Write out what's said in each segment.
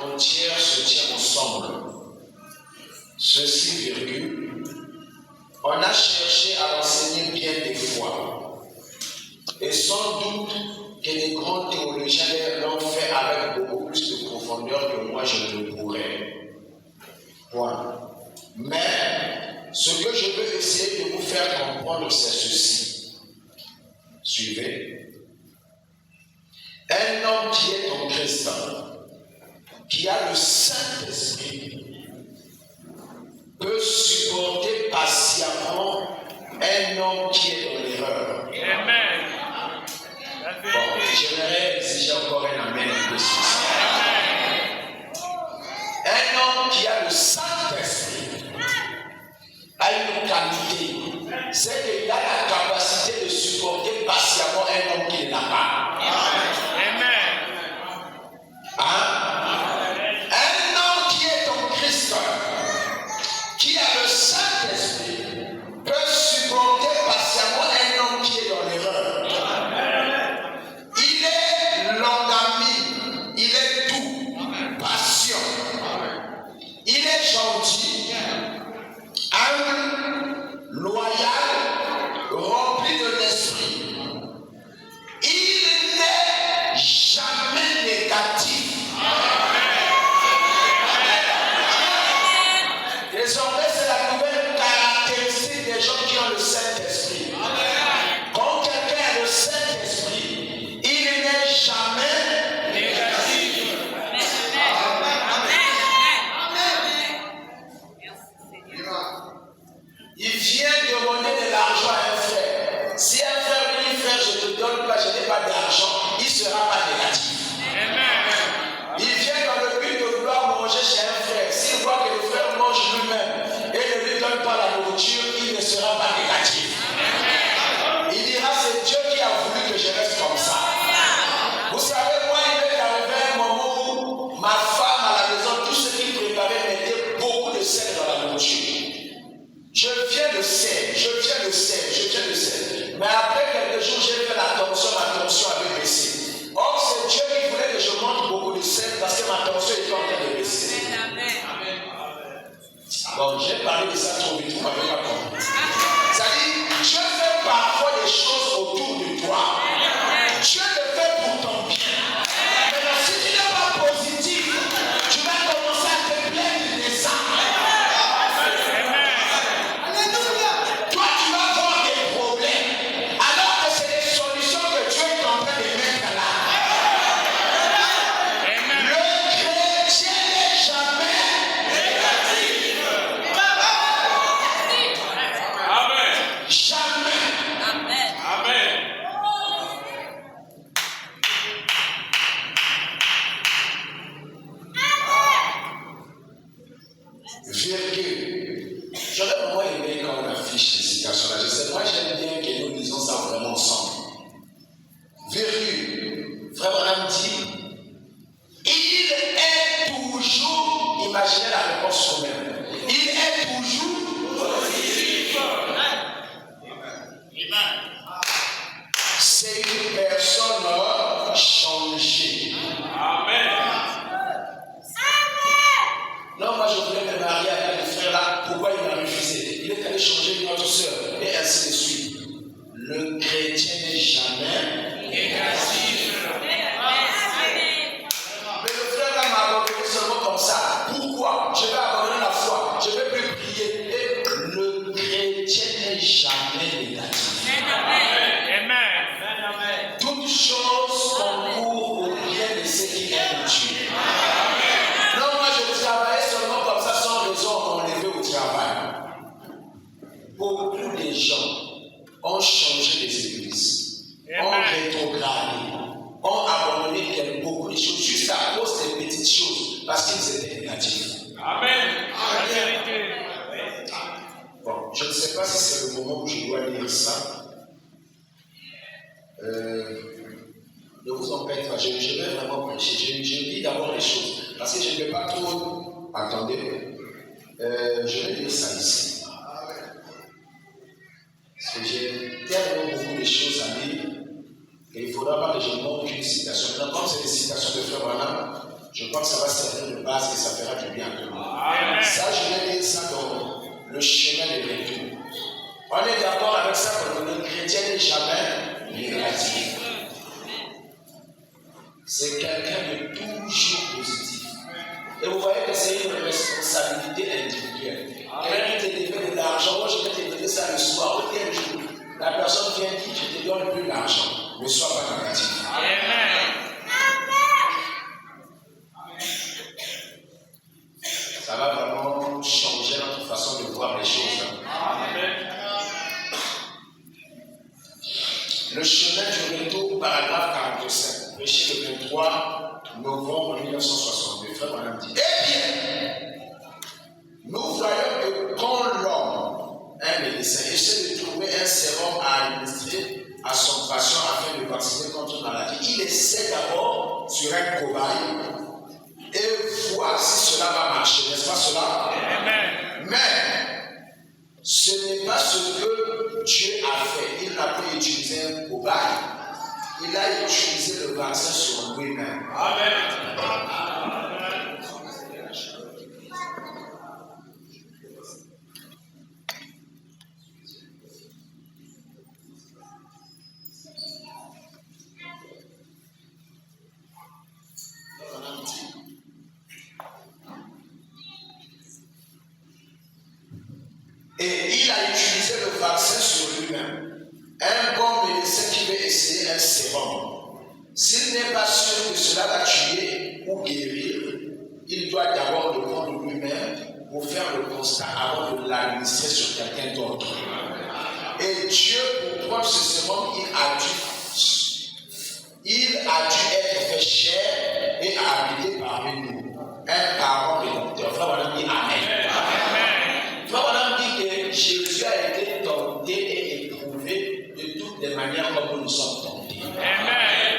entière se tient ensemble. Ceci, virgule, on a cherché à enseigner bien des fois. Et sans doute que les grands théologiens l'ont fait avec beaucoup plus de profondeur que moi je ne le pourrais. Point. Mais ce que je veux essayer de vous faire comprendre, c'est ceci. Suivez. Un homme qui est en Christ, qui a le Saint-Esprit, peut supporter patiemment un homme qui est dans l'erreur. Amen. Bon, j'aimerais exiger encore un amen de ceci. Un homme qui a le Saint-Esprit a une qualité, c'est qu'il a la capacité de supporter patiemment un homme qui ne l'a pas. Amen. Un homme qui est en Christ, qui a le Saint-Esprit, peut supporter patiemment un homme qui est dans l'erreur. Il est longanime, il est doux, patient, il est gentil, humble, loyal, rempli de l'esprit. Il n'est jamais négatif. Désormais, c'est la nouvelle caractéristique des gens qui ont le Saint-Esprit. Quand quelqu'un a le Saint-Esprit, il n'est jamais négatif. Il vient demander de l'argent à un frère. Si un frère lui dit, frère, je ne te donne pas, je n'ai pas d'argent, il ne sera pas négatif. Il vient dans le but de vouloir manger chez un frère. S'il voit que le frère mange lui-même et ne lui donne pas la nourriture, il ne sera pas négatif. Il dira, c'est Dieu qui a voulu que je reste comme ça. Vous savez, moi, il m'est arrivé un moment où ma femme à la maison, tout ce qu'il préparait mettait beaucoup de sel dans la nourriture. Je viens de sel. Mais après quelques jours, j'ai fait l'attention, ma tension avait baissé. Or, c'est Dieu qui voulait que je mange beaucoup de sel parce que ma tension était en train de baisser. Bon, j'ai parlé de ça trop vite, vous m'avez pas compris. C'est-à-dire, Dieu fait parfois des choses autour de toi. Dieu le fait pour ton bien. Maintenant, si tu n'es pas positif, tu vas commencer à te plaindre de ça. Toi, tu vas avoir des problèmes, alors que c'est des solutions que Dieu est en train de mettre là. Le chrétien n'est jamais négatif. Jamais. Virgule. J'aurais vraiment aimé quand on affiche ces citations-là. Je sais, moi j'aime bien que nous lisons ça vraiment ensemble. Virgule. Frère Branham dit, il est toujours, imaginez la réponse vous-même, il est toujours positif. C'est une personne changée. Non, moi je voulais me marier avec le frère là. Pourquoi il m'a refusé? Il est allé changer une autre soeur. Et ainsi de suite. Le chrétien n'est jamais négatif. Mais le frère là m'a abandonné seulement comme ça. Pourquoi? Je vais abandonner la foi. Je vais plus prier. Et le chrétien n'est jamais négatif. Toute chose concourt au bien de ceux qui aiment Dieu. Non, moi je travaillais seulement comme ça sans raison pour me lever au travail. Beaucoup de gens ont changé les églises, ont rétrogradé, ont abandonné beaucoup de choses juste à cause des petites choses parce qu'ils étaient négatifs. Bon, je ne sais pas si c'est le moment où je dois lire ça. Ne vous en faites pas, je vais vraiment prêcher. Je lis d'abord les choses parce que je ne vais pas trop. Attendez, je vais lire ça ici. Parce que j'ai tellement beaucoup de choses à lire qu'il ne faudra pas que je montre une citation. Maintenant, comme c'est des citations de Frère Branham, je crois que ça va servir de le chemin de retour. On est d'accord avec ça que le chrétien n'est jamais négatif. C'est quelqu'un de toujours positif. Et vous voyez que c'est une responsabilité individuelle. Quelqu'un qui te devait de l'argent, moi je vais te donner ça le soir, ou quel jour. La personne vient dire, je te donne plus d'argent. Ne sois pas négatif. Amen. Ça va vraiment changer notre façon de voir les choses. Amen. Le chemin du retour, paragraphe 45, péché le 23 novembre 1962. Frère Madame dit, eh bien, nous voyons que quand l'homme, un médecin, essaie de trouver un sérum à administrer à son patient afin de vacciner contre une maladie, il essaie d'abord sur un cobaye et voir si cela va marcher, n'est-ce pas cela? Amen. Mais ce n'est pas ce que Dieu a fait. Il n'a pas utilisé un cobaye. Il a utilisé le vaccin sur lui-même. Amen. Et il a utilisé le vaccin sur lui-même. Un bon médecin qui veut essayer un sérum, s'il n'est pas sûr que cela va tuer ou guérir, il doit d'abord le prendre lui-même pour faire le constat avant de l'administrer sur quelqu'un d'autre. Et Dieu, pour prendre ce sérum, il a dû être fait chair et habité parmi nous. Un parent rédempteur. Frère Madame dit Amen. Frère Madame dit que Jésus a été tenté et éprouvé de toutes les manières comme nous sommes tentés. Amen.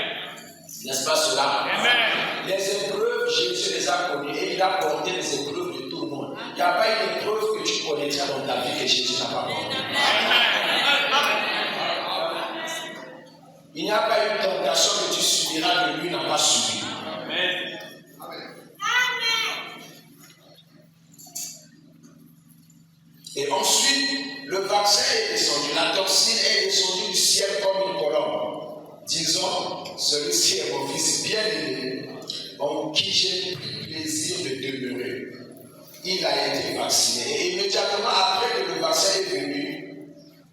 N'est-ce pas cela? Amen. Les épreuves, Jésus les a connues et il a porté les épreuves de tout le monde. Il n'y a pas une épreuve que tu connaîtras dans ta vie que Jésus n'a pas portée. Il n'y a pas une tentation que tu subiras que lui n'a pas subi. Amen. Et ensuite, le vaccin est descendu, la toxine est descendue du ciel comme une colombe. Disons, celui-ci est mon fils bien-aimé, en qui j'ai pris plaisir de demeurer. Il a été vacciné. Et immédiatement après que le vaccin est venu,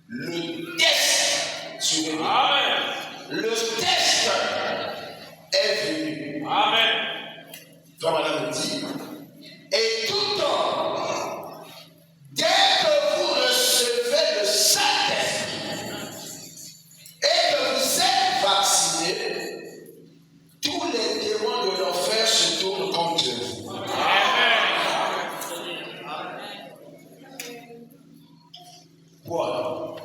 le test sur le Amen. Le test est venu. Amen. Frère Madame dit, et tout temps, dès que vous recevez le Saint-Esprit et que vous êtes vacciné, tous les démons de l'enfer se tournent contre vous. Quoi?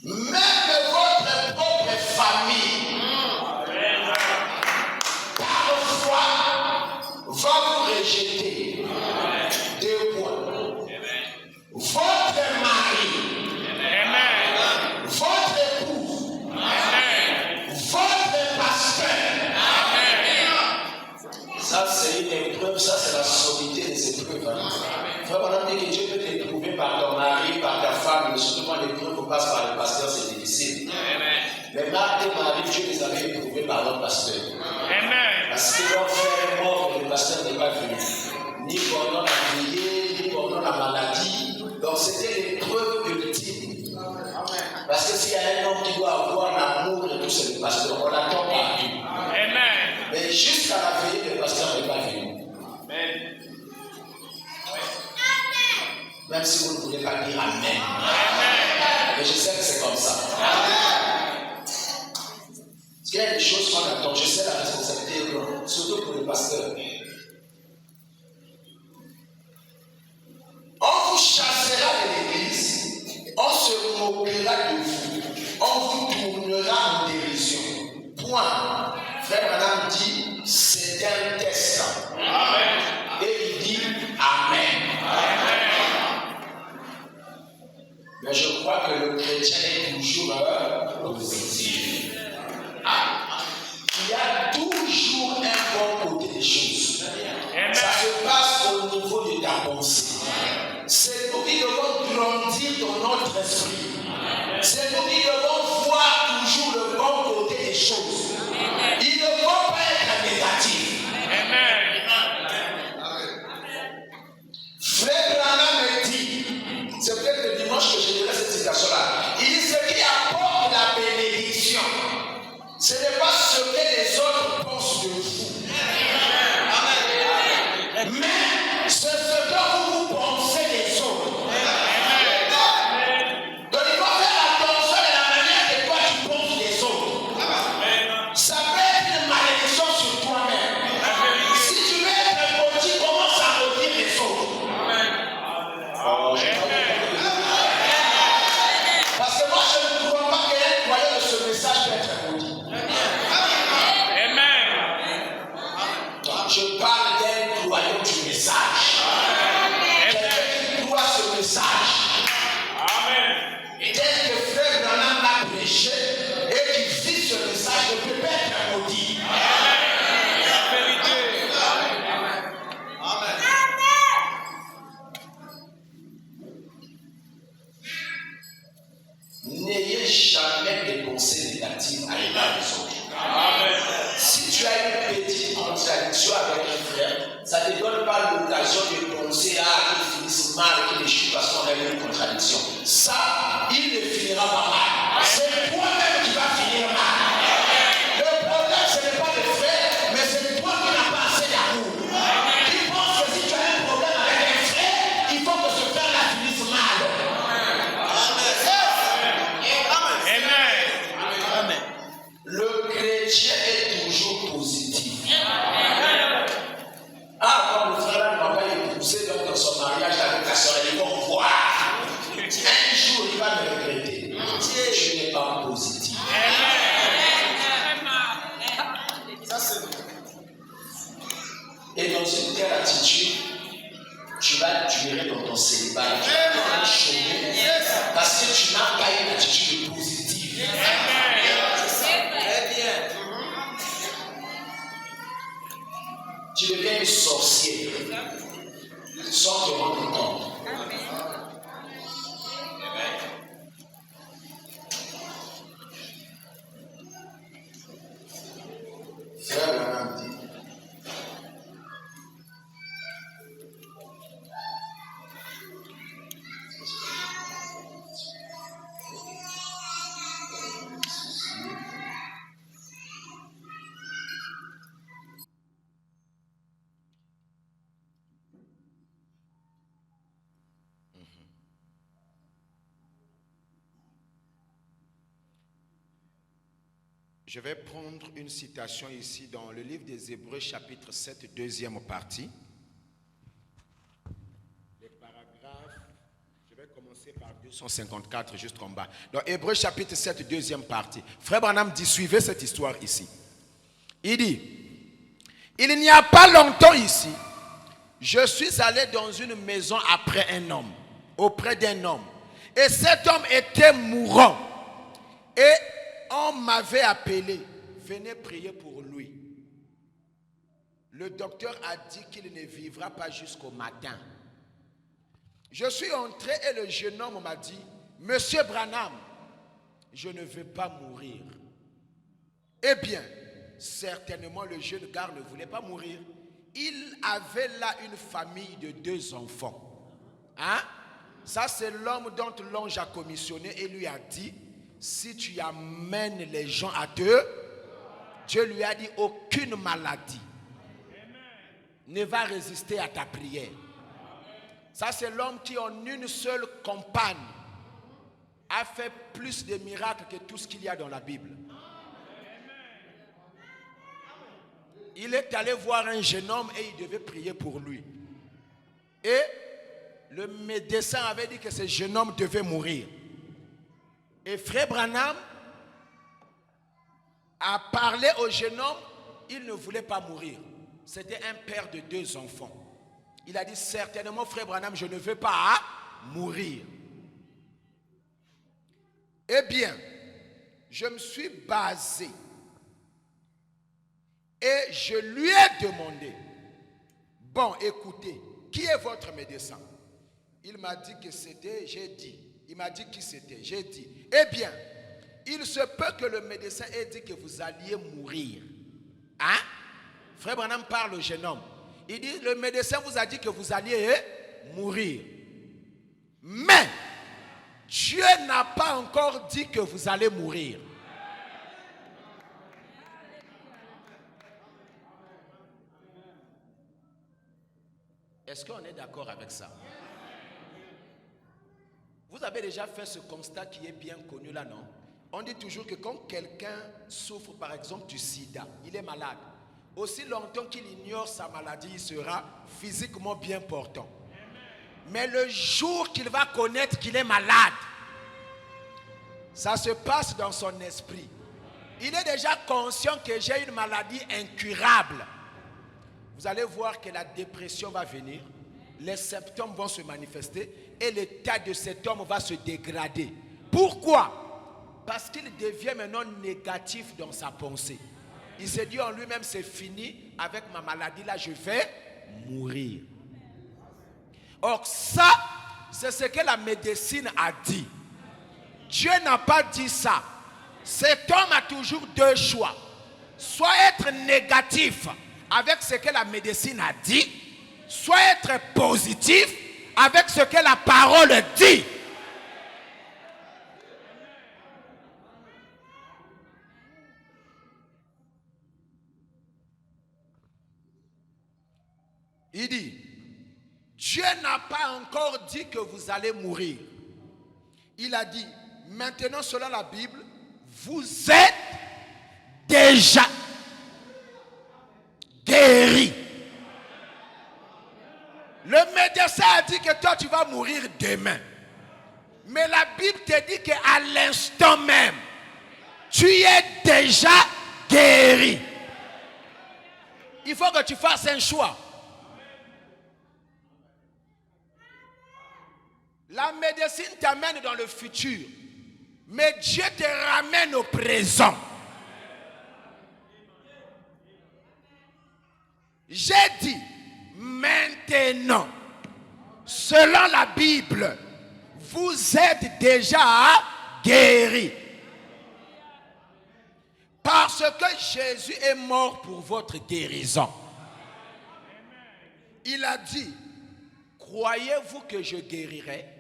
Même votre propre famille, parfois, va vous rejeter. Deux points. Votre mari, votre époux, votre pasteur. Ça, c'est une épreuve, ça, c'est la sommité des épreuves. Frère, on a dit que Dieu peut t'éprouver par ton mari, par ta femme, mais surtout quand l'épreuve passe par le pasteur, c'est difficile. Mais Marc et Marie, Dieu les avait éprouvés par leur pasteur. Parce que leur frère est mort et le pasteur n'est pas venu. Ni pendant la veillée, ni pendant la maladie. Donc c'était l'épreuve ultime. Parce que s'il y a un homme qui doit avoir l'amour et tout, c'est le pasteur. On l'attend partout. Mais jusqu'à la veillée, le pasteur n'est pas venu. Même si vous ne voulez pas dire Amen. Mais je sais que c'est comme ça. Parce qu'il y a des choses qu'on attend. Je sais la responsabilité, surtout pour le pasteur. On vous chassera de l'église, on se moquera de vous, on vous tournera en dérision. Point. Frère Madame dit, c'est un test. Amen. Et il dit Amen. Mais je crois que le chrétien est toujours positif. Il y a toujours un bon côté des choses. Ça se passe au niveau de ta pensée. C'est pour votre esprit. C'est nous qui devons voir toujours le bon côté des choses. Il ne faut pas être négatif. Frère Branham me dit, c'est peut-être le dimanche que je dirai cette citation-là. Il dit ce qui apporte la bénédiction, ce n'est pas ce que les autres pensent de vous. Mais c'est ce que vous pensez des autres. Donc il faut faire attention à la manière que toi tu penses des autres. Ça peut être une malédiction sur toi-même. Si tu veux être maudit, commence à maudire les autres. Parce que moi je ne crois pas qu'un croyant de ce message peut être maudit. Je parle d'un croyant du message. Quelqu'un qui croit ce message. Tel que frère Branham l'a prêché et qui vit ce message ne peut pas être maudit. N'ayez jamais des pensées négatives à l'égard des autres. Si tu as une petite contradiction avec un frère, ça ne te donne pas l'occasion de penser à qu'il finisse mal, qu'il échoue parce qu'on a eu une contradiction. Ça, il ne finira pas mal. C'est toi-même qui vas finir mal. Le problème, ce n'est pas le frère, mais c'est toi qui n'as pas assez d'amour. Tu penses que si tu as un problème avec un frère, il faut que ce frère-là finisse mal. Amen. Le chrétien est toujours positif. Ah, comme le frère ne va pas épouser dans son mariage avec la soeur, ils vont voir. Un jour, il va me regretter. Je n'ai pas positif. Et dans une telle attitude, tu vas durer dans ton célibat. Tu vas chômer parce que tu n'as pas une attitude positive. Tu deviens un sorcier sans te rendre compte. Frère Branham dit, je vais prendre une citation ici dans le livre des Hébreux, chapitre 7, deuxième partie. Les paragraphes, je vais commencer par 254, juste en bas. Dans Hébreux, chapitre 7, deuxième partie. Frère Branham dit, suivez cette histoire ici. Il dit, il n'y a pas longtemps ici, je suis allé dans une maison après un homme, auprès d'un homme. Et cet homme était mourant. Et on m'avait appelé, venez prier pour lui. Le docteur a dit qu'il ne vivra pas jusqu'au matin. Je suis entré et le jeune homme m'a dit, Monsieur Branham, je ne veux pas mourir. Eh bien, certainement le jeune gars ne voulait pas mourir. Il avait là une famille de 2 enfants. Hein? Ça, c'est l'homme dont l'ange a commissionné et lui a dit, si tu amènes les gens à Dieu, Dieu lui a dit, aucune maladie ne va résister à ta prière. Ça, c'est l'homme qui, en une seule campagne, a fait plus de miracles que tout ce qu'il y a dans la Bible. Il est allé voir un jeune homme et il devait prier pour lui. Et le médecin avait dit que ce jeune homme devait mourir. Et frère Branham a parlé au jeune homme, il ne voulait pas mourir. C'était un père de 2 enfants. Il a dit, certainement frère Branham, je ne veux pas mourir. Eh bien, je me suis basé et je lui ai demandé, bon, écoutez, qui est votre médecin? Il m'a dit que c'était, j'ai dit, Il m'a dit qui c'était. J'ai dit, eh bien, il se peut que le médecin ait dit que vous alliez mourir. Hein? Frère Branham parle au jeune homme. Il dit, le médecin vous a dit que vous alliez mourir. Mais, Dieu n'a pas encore dit que vous allez mourir. Est-ce qu'on est d'accord avec ça? Vous avez déjà fait ce constat qui est bien connu là, non? On dit toujours que quand quelqu'un souffre par exemple du sida, il est malade. Aussi longtemps qu'il ignore sa maladie, il sera physiquement bien portant. Mais le jour qu'il va connaître qu'il est malade, ça se passe dans son esprit. Il est déjà conscient que j'ai une maladie incurable. Vous allez voir que la dépression va venir, les symptômes vont se manifester et l'état de cet homme va se dégrader. Pourquoi? Parce qu'il devient maintenant négatif dans sa pensée. Il se dit en lui-même, c'est fini, avec ma maladie là, je vais mourir. Or ça, c'est ce que la médecine a dit. Dieu n'a pas dit ça. Cet homme a toujours deux choix. Soit être négatif avec ce que la médecine a dit, soit être positif avec ce que la parole dit. Il dit, Dieu n'a pas encore dit que vous allez mourir. Il a dit, maintenant selon la Bible, vous êtes déjà guéri. Le médecin a dit que toi tu vas mourir demain. Mais la Bible te dit qu'à l'instant même, tu es déjà guéri. Il faut que tu fasses un choix. La médecine t'amène dans le futur, mais Dieu te ramène au présent. J'ai dit, maintenant, selon la Bible, vous êtes déjà guéris. Parce que Jésus est mort pour votre guérison. Il a dit, croyez-vous que je guérirai?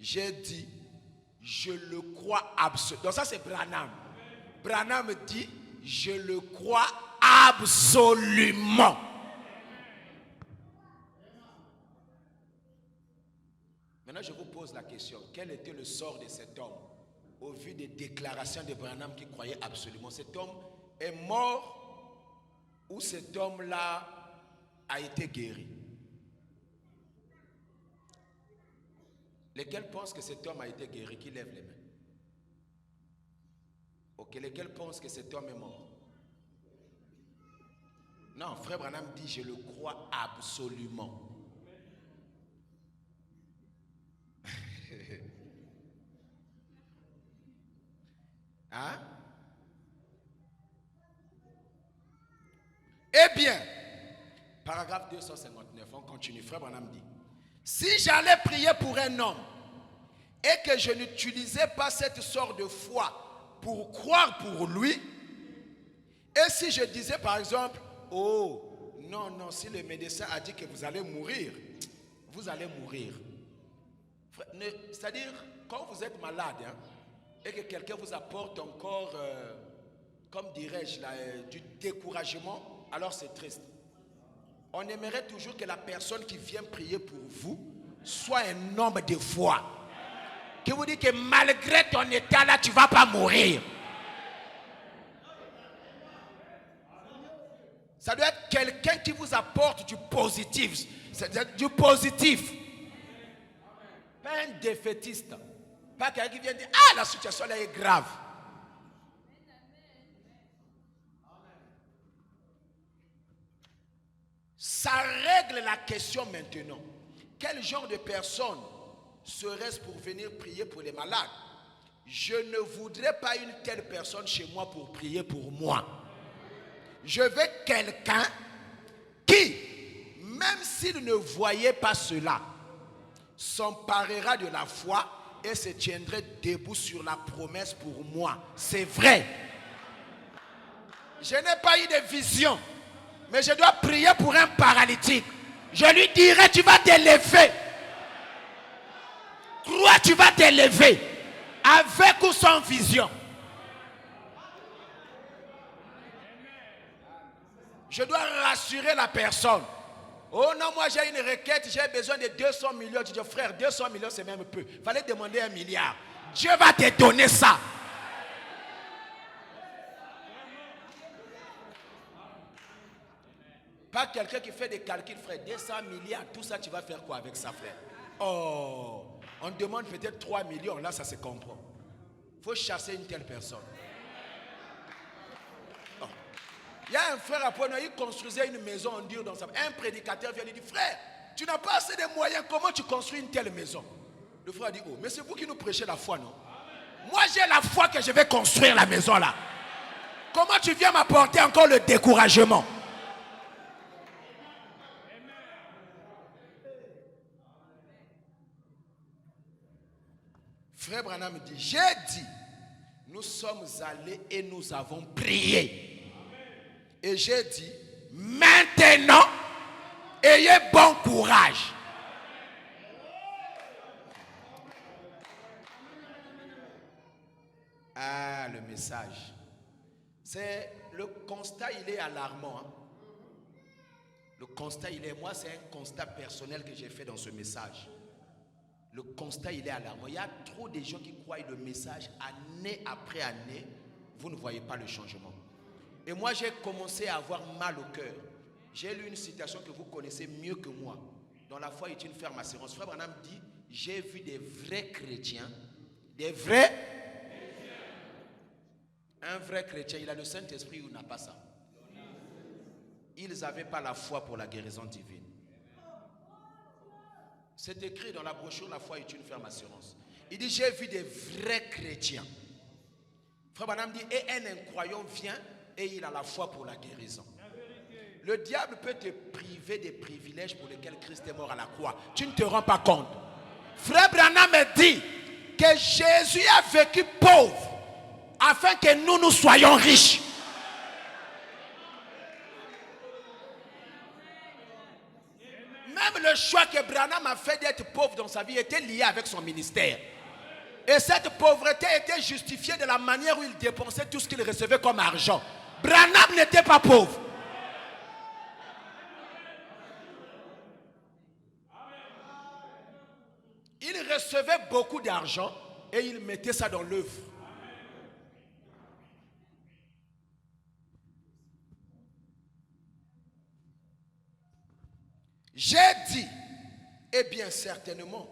J'ai dit, je le crois absolument. Donc ça c'est Branham. Branham dit, je le crois absolument. Maintenant je vous pose la question, quel était le sort de cet homme au vu des déclarations de Branham qui croyait absolument? Cet homme est mort ou cet homme-là a été guéri? Lesquels pensent que cet homme a été guéri? Qui lève les mains? Ok, lesquels pensent que cet homme est mort? Non, frère Branham dit, je le crois absolument. Hein? Eh bien, paragraphe 259, on continue. Frère Branham dit, si j'allais prier pour un homme et que je n'utilisais pas cette sorte de foi pour croire pour lui, et si je disais par exemple, oh, non, si le médecin a dit que vous allez mourir, vous allez mourir. C'est-à-dire, quand vous êtes malade, hein, et que quelqu'un vous apporte encore, comme dirais-je, du découragement, alors c'est triste. On aimerait toujours que la personne qui vient prier pour vous soit un homme de foi. Qui vous dit que malgré ton état là, tu ne vas pas mourir. Ça doit être quelqu'un qui vous apporte du positif. C'est-à-dire du positif. Pas un défaitiste. Pas quelqu'un qui vient dire, ah, la situation là est grave. Ça règle la question maintenant. Quel genre de personne serait-ce pour venir prier pour les malades? Je ne voudrais pas une telle personne chez moi pour prier pour moi. Je veux quelqu'un qui même s'il ne voyait pas cela, s'emparera de la foi et se tiendrait debout sur la promesse pour moi. C'est vrai. Je n'ai pas eu de vision, mais je dois prier pour un paralytique. Je lui dirai, tu vas t'élever. Crois, tu vas t'élever. Avec ou sans vision. Je dois rassurer la personne. Oh non, moi j'ai une requête, j'ai besoin de 200 millions. Tu dis, frère, 200 millions c'est même peu. Il fallait demander 1 milliard. Dieu va te donner ça. Pas quelqu'un qui fait des calculs, frère. 200 milliards, tout ça, tu vas faire quoi avec ça, frère? Oh, on demande peut-être 3 millions, là ça se comprend. Il faut chasser une telle personne. Il y a un frère à Pono, il construisait une maison en dur dans sa... Un prédicateur vient lui dire, frère, tu n'as pas assez de moyens, comment tu construis une telle maison? Le frère dit, oh, mais c'est vous qui nous prêchez la foi, non? Moi j'ai la foi que je vais construire la maison là. Comment tu viens m'apporter encore le découragement? Frère Branham dit, j'ai dit, nous sommes allés et nous avons prié. Et j'ai dit, maintenant, ayez bon courage. Ah, le message. C'est le constat, il est alarmant. Hein? Le constat, il est, moi, c'est un constat personnel que j'ai fait dans ce message. Le constat, il est alarmant. Il y a trop de gens qui croient le message année après année. Vous ne voyez pas le changement. Et moi, j'ai commencé à avoir mal au cœur. J'ai lu une citation que vous connaissez mieux que moi. Dans la foi est une ferme assurance. Frère Branham dit, j'ai vu des vrais chrétiens. Des vrais. Un vrai chrétien, il a le Saint-Esprit ou n'a pas ça? Ils n'avaient pas la foi pour la guérison divine. C'est écrit dans la brochure, la foi est une ferme assurance. Il dit, j'ai vu des vrais chrétiens. Frère Branham dit, et un incroyant vient et il a la foi pour la guérison. Le diable peut te priver des privilèges pour lesquels Christ est mort à la croix. Tu ne te rends pas compte. Frère Branham me dit que Jésus a vécu pauvre afin que nous soyons riches. Même le choix que Branham a fait d'être pauvre dans sa vie était lié avec son ministère. Et cette pauvreté était justifiée de la manière où il dépensait tout ce qu'il recevait comme argent. Branham n'était pas pauvre. Il recevait beaucoup d'argent et il mettait ça dans l'œuvre. J'ai dit, et bien certainement,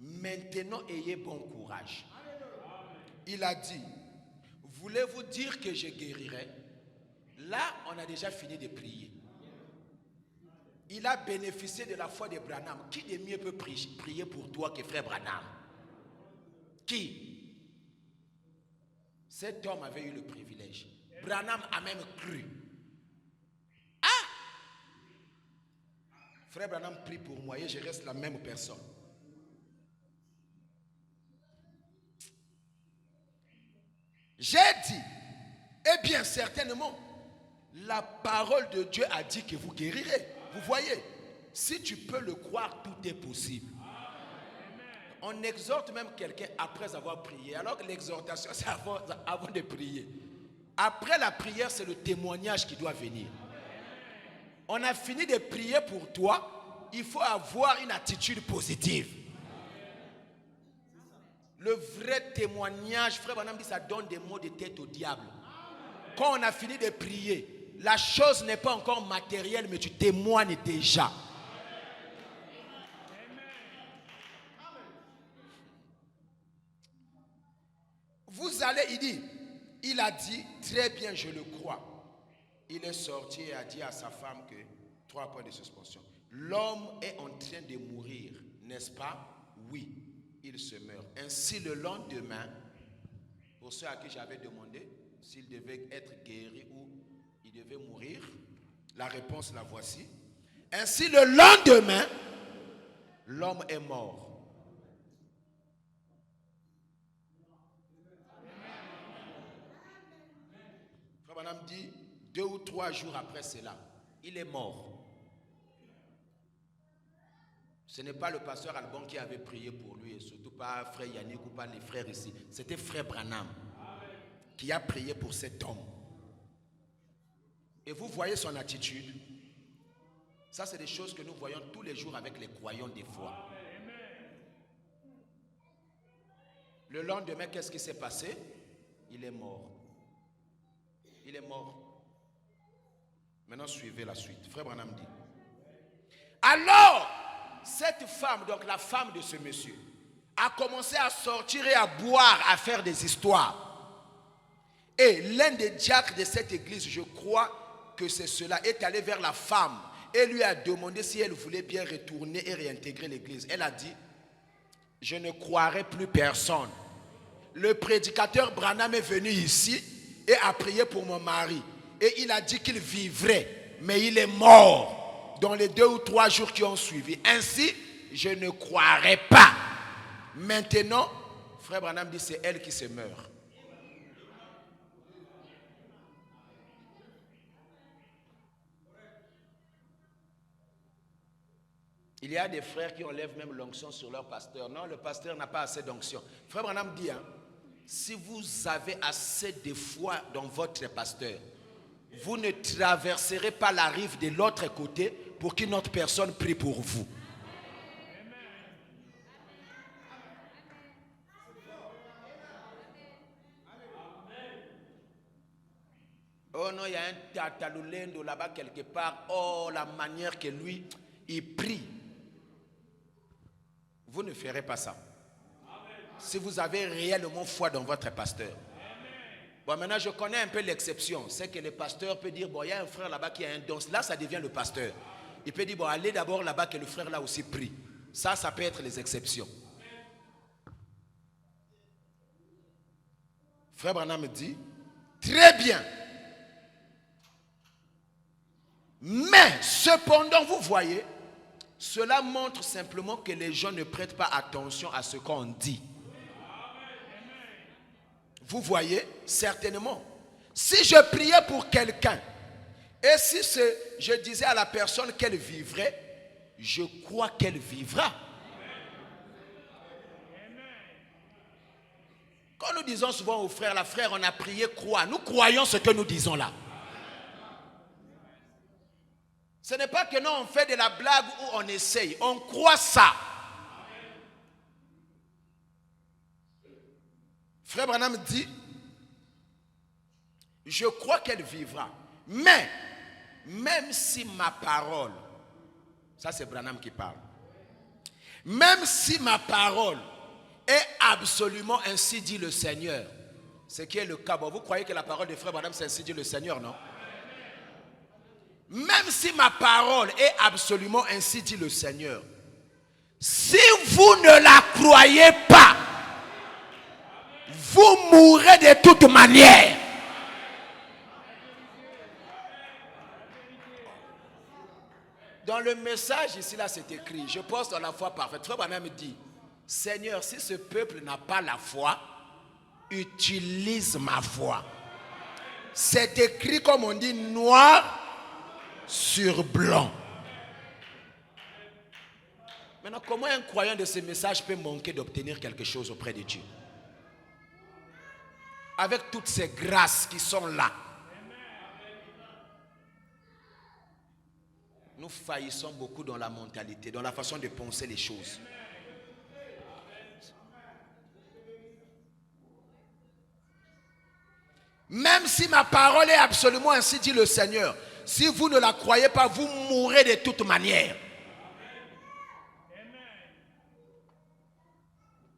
maintenant ayez bon courage. Il a dit, voulez-vous dire que je guérirai? Là, on a déjà fini de prier. Il a bénéficié de la foi de Branham. Qui de mieux peut prier pour toi que frère Branham? Qui? Cet homme avait eu le privilège. Branham a même cru. Ah! Frère Branham prie pour moi et je reste la même personne. J'ai dit, et bien certainement, la parole de Dieu a dit que vous guérirez. Vous voyez, si tu peux le croire, tout est possible. On exhorte même quelqu'un après avoir prié. Alors que l'exhortation, c'est avant de prier. Après la prière, c'est le témoignage qui doit venir. On a fini de prier pour toi. Il faut avoir une attitude positive. Le vrai témoignage, frère Branham dit, ça donne des mots de tête au diable. Quand on a fini de prier, la chose n'est pas encore matérielle, mais tu témoignes déjà. Vous allez, il a dit, très bien, je le crois. Il est sorti et a dit à sa femme que, 3 points de suspension. L'homme est en train de mourir, n'est-ce pas? Oui, il se meurt. Ainsi, le lendemain, pour ceux à qui j'avais demandé s'il devait être guéri ou il devait mourir, La réponse, la voici. Ainsi, le lendemain, l'homme est mort. Frère Branham dit, 2 ou 3 jours après cela, il est mort. Ce n'est pas le pasteur Alban qui avait prié pour lui, et surtout pas frère Yannick ou pas les frères ici. C'était frère Branham qui a prié pour cet homme. Et vous voyez son attitude. Ça, c'est des choses que nous voyons tous les jours avec les croyants des fois. Le lendemain, qu'est-ce qui s'est passé? Il est mort. Il est mort. Maintenant, suivez la suite. Frère Branham dit. Alors, cette femme, donc la femme de ce monsieur, a commencé à sortir et à boire, à faire des histoires. Et l'un des diacres de cette église, je crois que c'est cela, est allé vers la femme et lui a demandé si elle voulait bien retourner et réintégrer l'église. Elle a dit, je ne croirai plus personne. Le prédicateur Branham est venu ici et a prié pour mon mari. Et il a dit qu'il vivrait, mais il est mort dans les 2 ou 3 jours qui ont suivi. Ainsi, je ne croirai pas. Maintenant, frère Branham dit, c'est elle qui se meurt. Il y a des frères qui enlèvent même l'onction sur leur pasteur. Non, le pasteur n'a pas assez d'onction. Frère Branham dit, si vous avez assez de foi dans votre pasteur, vous ne traverserez pas la rive de l'autre côté pour qu'une autre personne prie pour vous. Oh non, il y a un tatalulendo là-bas quelque part. Oh, la manière que lui, il prie. Vous ne ferez pas ça. Si vous avez réellement foi dans votre pasteur. Bon, maintenant, je connais un peu l'exception. C'est que le pasteur peut dire, bon, il y a un frère là-bas qui a un don. Là, ça devient le pasteur. Il peut dire, bon, allez d'abord là-bas que le frère là aussi prie. Ça peut être les exceptions. Frère Branham dit, très bien. Mais, cependant, vous voyez, cela montre simplement que les gens ne prêtent pas attention à ce qu'on dit. Vous voyez, certainement. Si je priais pour quelqu'un, et si je disais à la personne qu'elle vivrait, je crois qu'elle vivra. Quand nous disons souvent aux frères, la frère, on a prié, crois. Nous croyons ce que nous disons là. Ce n'est pas que nous on fait de la blague ou on essaye. On croit ça. Frère Branham dit, je crois qu'elle vivra. Mais, même si ma parole, ça c'est Branham qui parle, même si ma parole est absolument ainsi dit le Seigneur, ce qui est le cas. Bon, vous croyez que la parole de Frère Branham c'est ainsi dit le Seigneur, non? Même si ma parole est absolument ainsi dit le Seigneur, si vous ne la croyez pas, vous mourrez de toute manière. Dans le message ici, là, c'est écrit, je pense dans la foi parfaite. Frère Branham dit, Seigneur, si ce peuple n'a pas la foi, utilise ma foi. C'est écrit, comme on dit, noir sur blanc. Maintenant, comment un croyant de ce message peut manquer d'obtenir quelque chose auprès de Dieu? Avec toutes ces grâces qui sont là. Nous faillissons beaucoup dans la mentalité, dans la façon de penser les choses. Même si ma parole est absolument ainsi dit le Seigneur, si vous ne la croyez pas, vous mourrez de toute manière.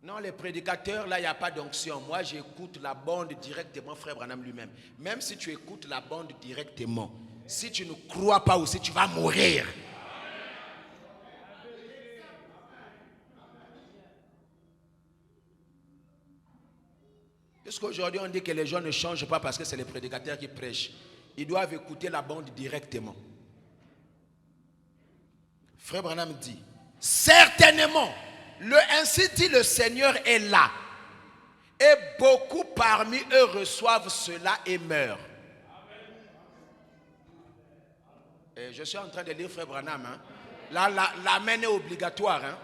Non, les prédicateurs, là, il n'y a pas d'onction. Moi, j'écoute la bande directement, Frère Branham lui-même. Même si tu écoutes la bande directement, si tu ne crois pas aussi, tu vas mourir. Puisqu'aujourd'hui, on dit que les gens ne changent pas parce que c'est les prédicateurs qui prêchent. Ils doivent écouter la bande directement. Frère Branham dit, certainement, ainsi dit le Seigneur est là. Et beaucoup parmi eux reçoivent cela et meurent. Et je suis en train de lire Frère Branham. Hein. Là, l'amen est obligatoire. Hein.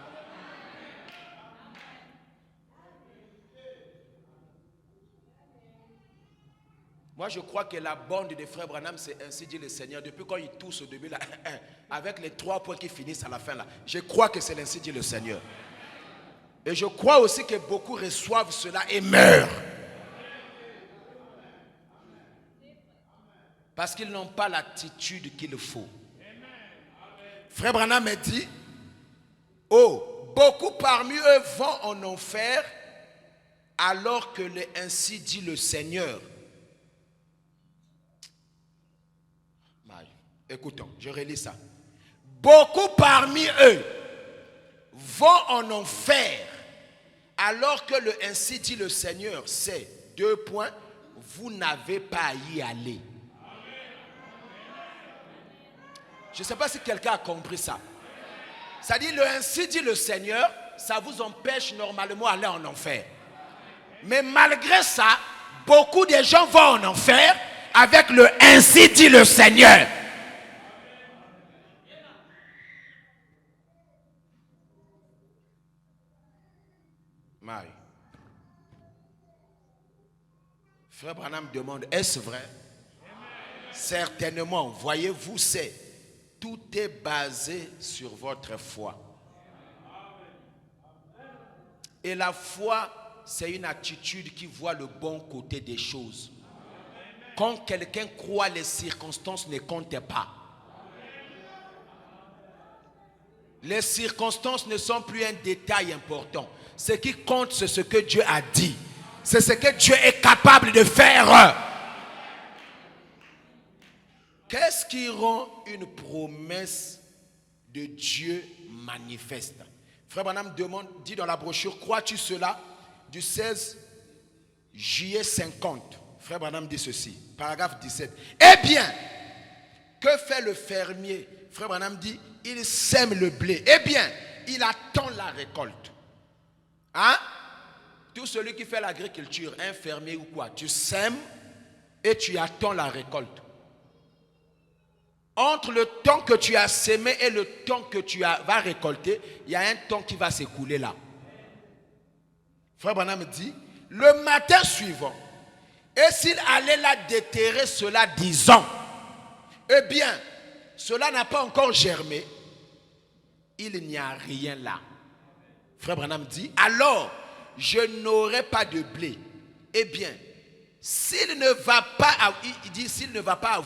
Moi, je crois que la bande de Frère Branham, c'est ainsi dit le Seigneur. Depuis quand il tousse au début, là, avec les 3 points qui finissent à la fin, là, je crois que c'est ainsi dit le Seigneur. Et je crois aussi que beaucoup reçoivent cela et meurent. Parce qu'ils n'ont pas l'attitude qu'il faut. Frère Branham me dit, oh, beaucoup parmi eux vont en enfer, alors que ainsi dit le Seigneur. Écoutons, je relis ça. Beaucoup parmi eux vont en enfer, alors que ainsi dit le Seigneur, c'est 2 points, vous n'avez pas à y aller. Je ne sais pas si quelqu'un a compris ça. Ça dit, ainsi dit le Seigneur, ça vous empêche normalement d'aller en enfer. Mais malgré ça, beaucoup de gens vont en enfer avec ainsi dit le Seigneur. Marie. Frère Branham demande, est-ce vrai? Certainement, voyez-vous, tout est basé sur votre foi. Et la foi, c'est une attitude qui voit le bon côté des choses. Quand quelqu'un croit, les circonstances ne comptent pas. Les circonstances ne sont plus un détail important. Ce qui compte, c'est ce que Dieu a dit. C'est ce que Dieu est capable de faire. Qu'est-ce qui rend une promesse de Dieu manifeste? Frère Branham dit dans la brochure, crois-tu cela? Du 16 juillet 50. Frère Branham dit ceci, paragraphe 17. Eh bien, que fait le fermier? Frère Branham dit, il sème le blé. Eh bien, il attend la récolte. Hein? Tout celui qui fait l'agriculture, un fermier ou quoi, tu sèmes et tu attends la récolte. Entre le temps que tu as sémé et le temps que tu vas récolter, il y a un temps qui va s'écouler là. Frère Branham dit, le matin suivant, et s'il allait là déterrer cela 10 ans, eh bien, cela n'a pas encore germé, il n'y a rien là. Frère Branham dit, alors, je n'aurai pas de blé. Eh bien, s'il ne va pas, il dit, s'il ne va pas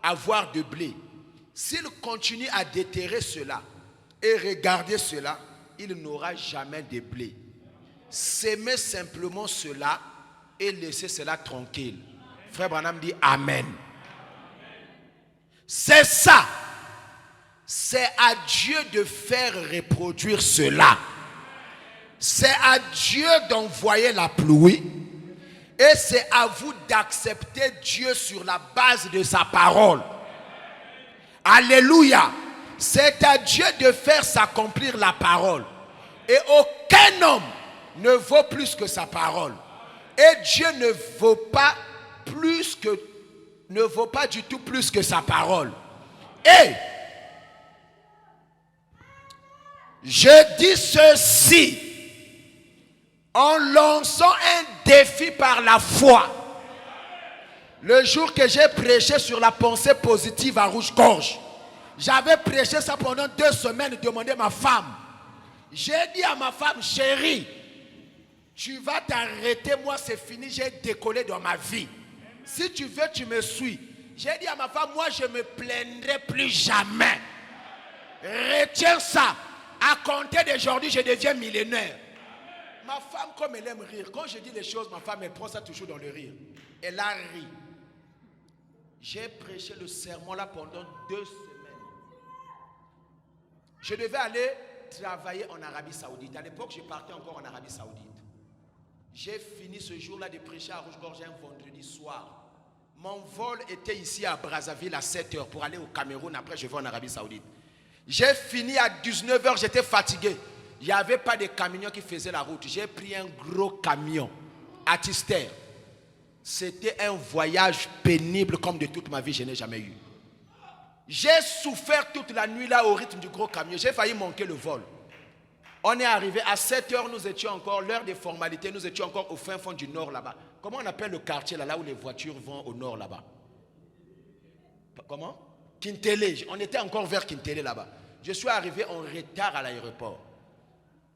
avoir de blé, s'il continue à déterrer cela et regarder cela, il n'aura jamais de blé. S'aimer simplement cela et laisser cela tranquille. Frère Branham dit Amen. C'est ça. C'est à Dieu de faire reproduire cela. C'est à Dieu d'envoyer la pluie. Et c'est à vous d'accepter Dieu sur la base de sa parole. Alléluia. C'est à Dieu de faire s'accomplir la parole. Et aucun homme ne vaut plus que sa parole. Et Dieu ne vaut pas du tout plus que sa parole. Et je dis ceci en lançant un défi par la foi. Le jour que j'ai prêché sur la pensée positive à Rouge-Gorge, j'avais prêché ça pendant 2 semaines, demandé à ma femme. J'ai dit à ma femme, chérie, tu vas t'arrêter, moi c'est fini, j'ai décollé dans ma vie. Si tu veux, tu me suis. J'ai dit à ma femme, moi je ne me plaindrai plus jamais. Retiens ça. À compter d'aujourd'hui, je deviens millénaire. Ma femme, comme elle aime rire, quand je dis les choses, ma femme, elle prend ça toujours dans le rire. Elle a ri. J'ai prêché le sermon là pendant 2 semaines. Je devais aller travailler en Arabie Saoudite. À l'époque, je partais encore en Arabie Saoudite. J'ai fini ce jour-là de prêcher à Rouge-Gorge un vendredi soir. Mon vol était ici à Brazzaville à 7h pour aller au Cameroun. Après, je vais en Arabie Saoudite. J'ai fini à 19h, j'étais fatigué. Il n'y avait pas de camions qui faisaient la route. J'ai pris un gros camion à Tister. C'était un voyage pénible comme de toute ma vie, je n'ai jamais eu. J'ai souffert toute la nuit là au rythme du gros camion. J'ai failli manquer le vol. On est arrivé à 7h, nous étions encore, l'heure des formalités, nous étions encore au fin fond du nord là-bas. Comment on appelle le quartier là où les voitures vont au nord là-bas? Comment? Kintele. On était encore vers Kintele là-bas. Je suis arrivé en retard à l'aéroport.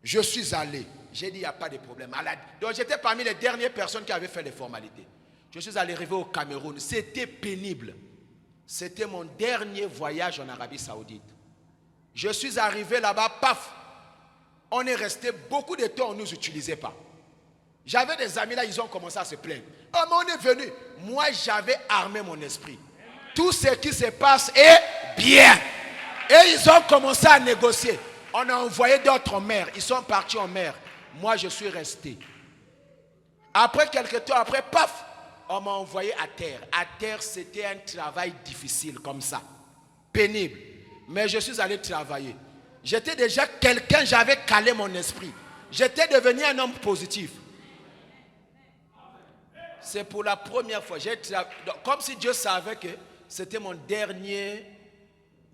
Je suis allé. J'ai dit, il n'y a pas de problème. Donc j'étais parmi les dernières personnes qui avaient fait les formalités. Je suis arrivé au Cameroun. C'était pénible. C'était mon dernier voyage en Arabie Saoudite. Je suis arrivé là-bas, paf. On est resté beaucoup de temps, on ne nous utilisait pas. J'avais des amis là, ils ont commencé à se plaindre. Oh, mais on est venu. Moi, j'avais armé mon esprit. Tout ce qui se passe est bien. Et ils ont commencé à négocier. On a envoyé d'autres en mer. Ils sont partis en mer. Moi, je suis resté. Après quelques temps, après, paf, on m'a envoyé à terre. À terre, c'était un travail difficile comme ça. Pénible. Mais je suis allé travailler. J'étais déjà quelqu'un, j'avais calé mon esprit. J'étais devenu un homme positif. C'est pour la première fois. Comme si Dieu savait que c'était mon dernier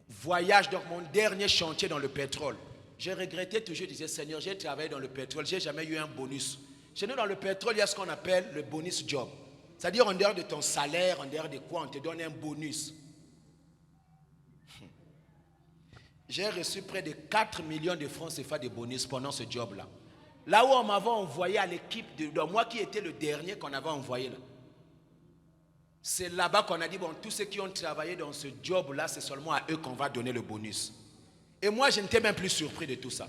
voyage, donc mon dernier chantier dans le pétrole. J'ai regretté toujours, je disais, Seigneur, j'ai travaillé dans le pétrole, j'ai jamais eu un bonus. Chez nous, dans le pétrole, il y a ce qu'on appelle le bonus job. C'est-à-dire, en dehors de ton salaire, en dehors de quoi, on te donne un bonus. J'ai reçu près de 4 millions de francs CFA de bonus pendant ce job-là. Là où on m'avait envoyé à l'équipe, moi qui étais le dernier qu'on avait envoyé là. C'est là-bas qu'on a dit, bon, tous ceux qui ont travaillé dans ce job-là, c'est seulement à eux qu'on va donner le bonus. Et moi, je n'étais même plus surpris de tout ça.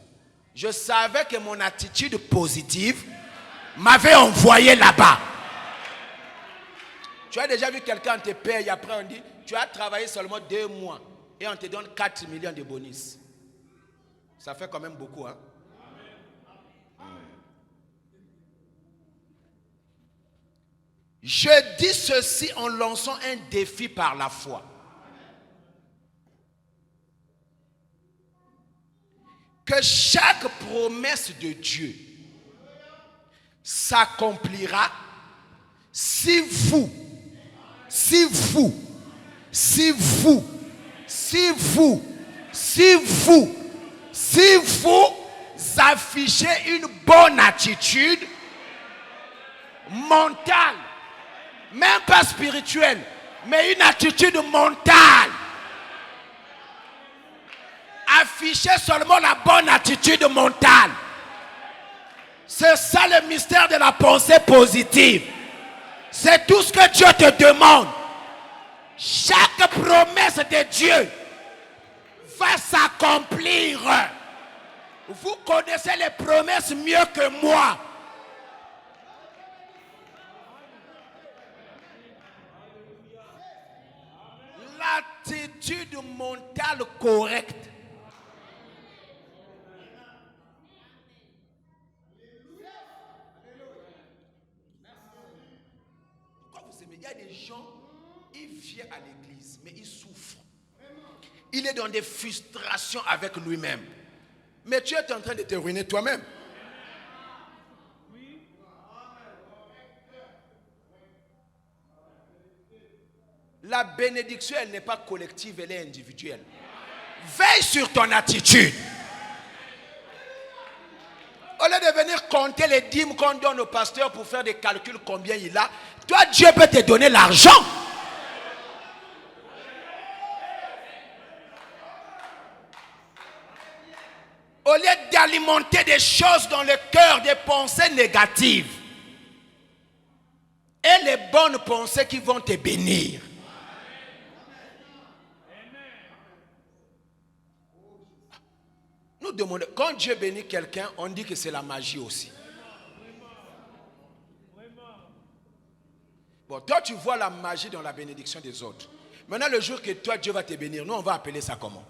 Je savais que mon attitude positive m'avait envoyé là-bas. Tu as déjà vu quelqu'un te paye, après on dit, tu as travaillé seulement 2 mois et on te donne 4 millions de bonus. Ça fait quand même beaucoup, hein? Je dis ceci en lançant un défi par la foi. Que chaque promesse de Dieu s'accomplira si vous affichez une bonne attitude mentale, même pas spirituelle, mais une attitude mentale. Affichez seulement la bonne attitude mentale. C'est ça le mystère de la pensée positive. C'est tout ce que Dieu te demande. Chaque promesse de Dieu va s'accomplir. Vous connaissez les promesses mieux que moi. L'attitude mentale correcte. Il y a des gens, ils viennent à l'église, mais ils souffrent. Il est dans des frustrations avec lui-même. Mais tu es en train de te ruiner toi-même. La bénédiction, elle n'est pas collective, elle est individuelle. Veille sur ton attitude. Au lieu de venir compter les dîmes qu'on donne au pasteur pour faire des calculs combien il a, toi, Dieu peut te donner l'argent. Au lieu d'alimenter des choses dans le cœur, des pensées négatives. Et les bonnes pensées qui vont te bénir. Nous demandons, quand Dieu bénit quelqu'un, on dit que c'est la magie aussi. Bon, toi tu vois la magie dans la bénédiction des autres. Maintenant le jour que toi Dieu va te bénir, nous on va appeler ça comment?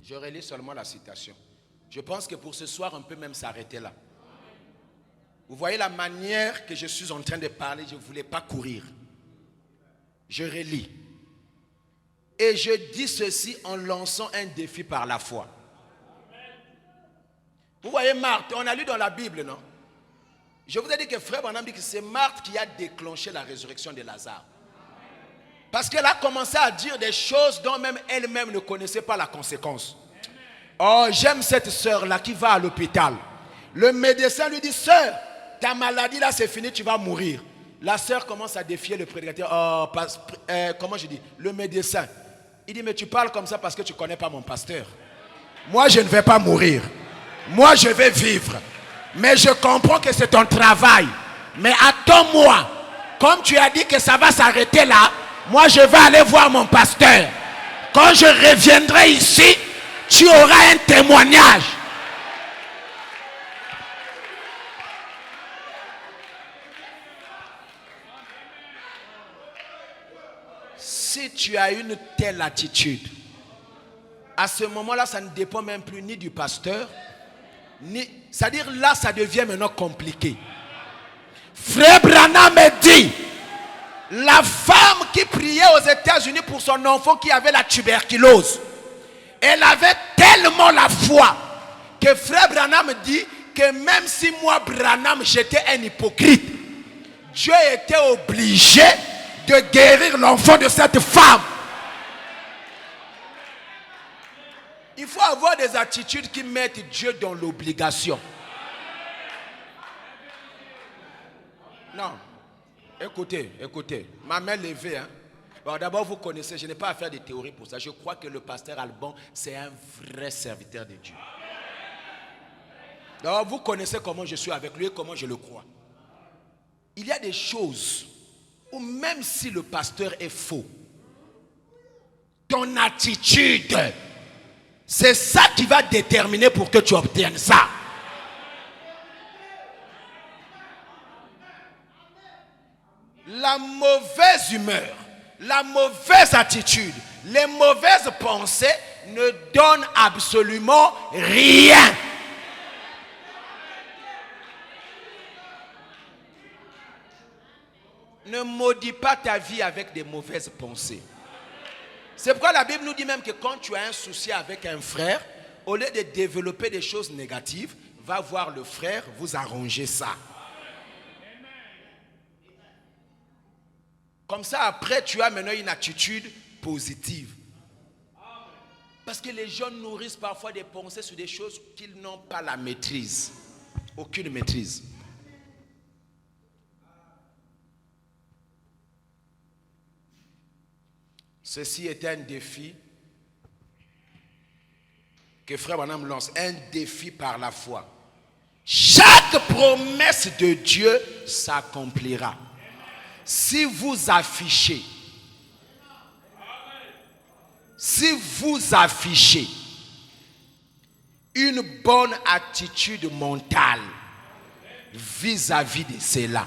Je relis seulement la citation. Je pense que pour ce soir, on peut même s'arrêter là. Vous voyez la manière que je suis en train de parler, je ne voulais pas courir. Je relis. Et je dis ceci en lançant un défi par la foi. Vous voyez Marthe, on a lu dans la Bible, non? Je vous ai dit que frère Branham dit que c'est Marthe qui a déclenché la résurrection de Lazare. Parce qu'elle a commencé à dire des choses dont même elle-même ne connaissait pas la conséquence. Oh, j'aime cette sœur-là qui va à l'hôpital. Le médecin lui dit, sœur, ta maladie là c'est fini, tu vas mourir. La sœur commence à défier le prédicateur. Oh, comment je dis? Le médecin. Il dit, mais tu parles comme ça parce que tu ne connais pas mon pasteur. Moi, je ne vais pas mourir. Moi, je vais vivre. Mais je comprends que c'est ton travail. Mais attends-moi. Comme tu as dit que ça va s'arrêter là, moi, je vais aller voir mon pasteur. Quand je reviendrai ici, tu auras un témoignage. Si tu as une telle attitude, à ce moment-là, ça ne dépend même plus ni du pasteur, c'est-à-dire là, ça devient maintenant compliqué. Frère Branham me dit, la femme qui priait aux États-Unis pour son enfant qui avait la tuberculose, elle avait tellement la foi que frère Branham dit que même si moi, Branham, j'étais un hypocrite, Dieu était obligé de guérir l'enfant de cette femme. Il faut avoir des attitudes qui mettent Dieu dans l'obligation. Non. Écoutez. Ma main levée. Hein. Bon, d'abord, vous connaissez, je n'ai pas à faire de théorie pour ça. Je crois que le pasteur Alban, c'est un vrai serviteur de Dieu. Donc, vous connaissez comment je suis avec lui et comment je le crois. Il y a des choses où même si le pasteur est faux, ton attitude, c'est ça qui va déterminer pour que tu obtiennes ça. La mauvaise humeur, la mauvaise attitude, les mauvaises pensées ne donnent absolument rien. Ne maudis pas ta vie avec des mauvaises pensées. C'est pourquoi la Bible nous dit même que quand tu as un souci avec un frère, au lieu de développer des choses négatives, va voir le frère, vous arranger ça. Comme ça, après, tu as maintenant une attitude positive. Parce que les gens nourrissent parfois des pensées sur des choses qu'ils n'ont pas la maîtrise. Aucune maîtrise. Ceci est un défi que frère Branham lance. Un défi par la foi. Chaque promesse de Dieu s'accomplira. Si vous affichez une bonne attitude mentale vis-à-vis de cela,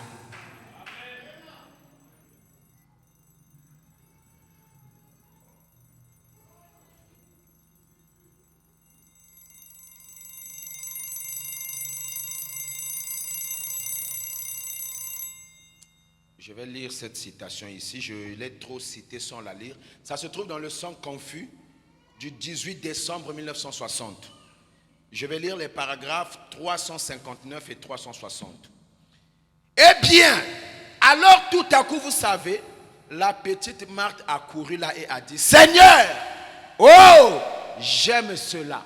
je vais lire cette citation ici. Je l'ai trop citée sans la lire. Ça se trouve dans le Sang confus du 18 décembre 1960. Je vais lire les paragraphes 359 et 360. Eh bien, alors tout à coup, vous savez, la petite Marthe a couru là et a dit, Seigneur, oh, j'aime cela.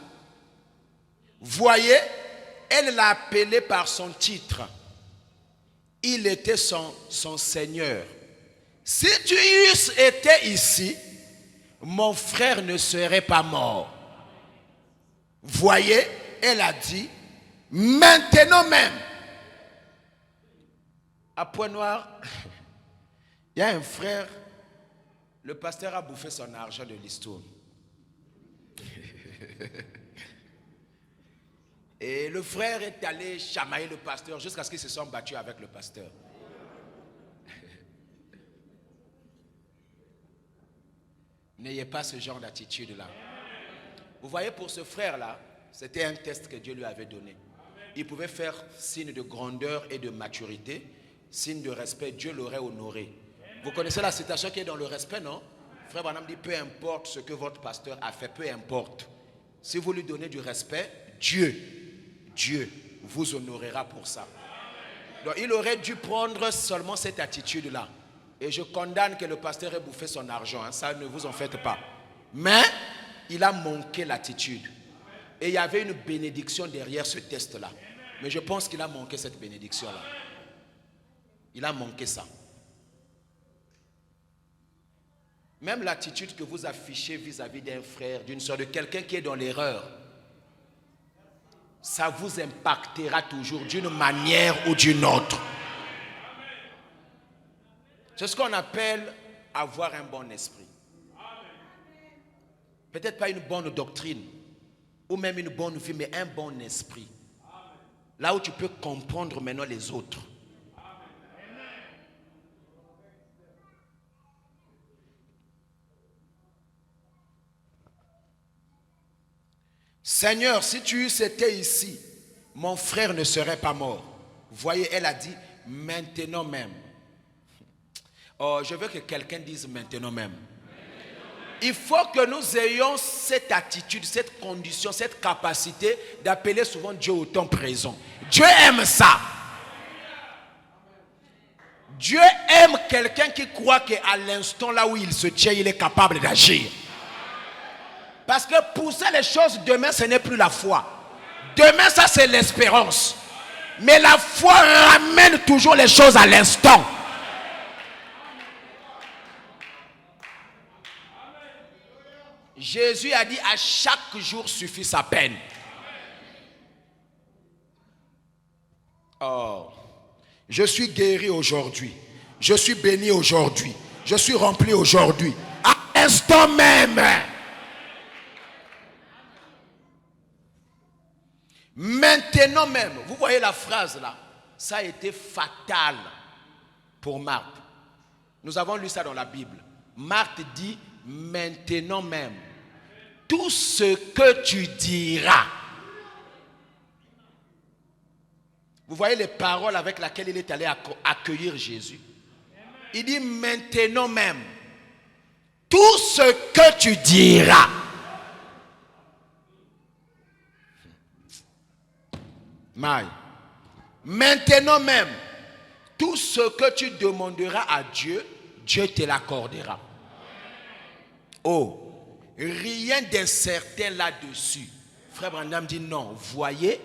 Voyez, elle l'a appelé par son titre. Il était son Seigneur. Si tu eusses été ici, mon frère ne serait pas mort. Voyez, elle a dit, maintenant même. À Pointe-Noire, il y a un frère, le pasteur a bouffé son argent de l'histoire. Et le frère est allé chamailler le pasteur jusqu'à ce qu'ils se soient battus avec le pasteur. N'ayez pas ce genre d'attitude-là. Vous voyez, pour ce frère-là, C'était un test que Dieu lui avait donné. Il pouvait faire signe de grandeur et de maturité, signe de respect, Dieu l'aurait honoré. Vous connaissez la citation qui est dans le respect, non? Frère Branham dit, peu importe ce que votre pasteur a fait, peu importe. Si vous lui donnez du respect, Dieu vous honorera pour ça. Donc il aurait dû prendre seulement cette attitude-là. Et je condamne que le pasteur ait bouffé son argent, hein, ça ne vous en faites pas. Mais il a manqué l'attitude. Et il y avait une bénédiction derrière ce test-là. Mais je pense qu'il a manqué cette bénédiction-là. Il a manqué ça. Même l'attitude que vous affichez vis-à-vis d'un frère, d'une soeur, de quelqu'un qui est dans l'erreur, ça vous impactera toujours d'une manière ou d'une autre. C'est ce qu'on appelle avoir un bon esprit. Peut-être pas une bonne doctrine, ou même une bonne vie, mais un bon esprit. Là où tu peux comprendre maintenant les autres. Seigneur, si tu étais ici, mon frère ne serait pas mort. Vous voyez, elle a dit maintenant même. Oh, je veux que quelqu'un dise maintenant même. Il faut que nous ayons cette attitude, cette condition, cette capacité d'appeler souvent Dieu au temps présent. Dieu aime ça. Dieu aime quelqu'un qui croit qu'à l'instant là où il se tient, il est capable d'agir. Parce que pousser les choses demain, ce n'est plus la foi. Demain, ça c'est l'espérance. Mais la foi ramène toujours les choses à l'instant. Jésus a dit à chaque jour suffit sa peine. Oh, je suis guéri aujourd'hui. Je suis béni aujourd'hui. Je suis rempli aujourd'hui. À l'instant même. Maintenant même. Vous voyez la phrase là. Ça a été fatal pour Marthe. Nous avons lu ça dans la Bible. Marthe dit maintenant même. Tout ce que tu diras. Vous voyez les paroles avec lesquelles il est allé accueillir Jésus. Il dit maintenant même. Tout ce que tu diras. Maï. Maintenant même. Tout ce que tu demanderas à Dieu, Dieu te l'accordera. Oh. Rien d'incertain là-dessus. Frère Branham dit non. Voyez.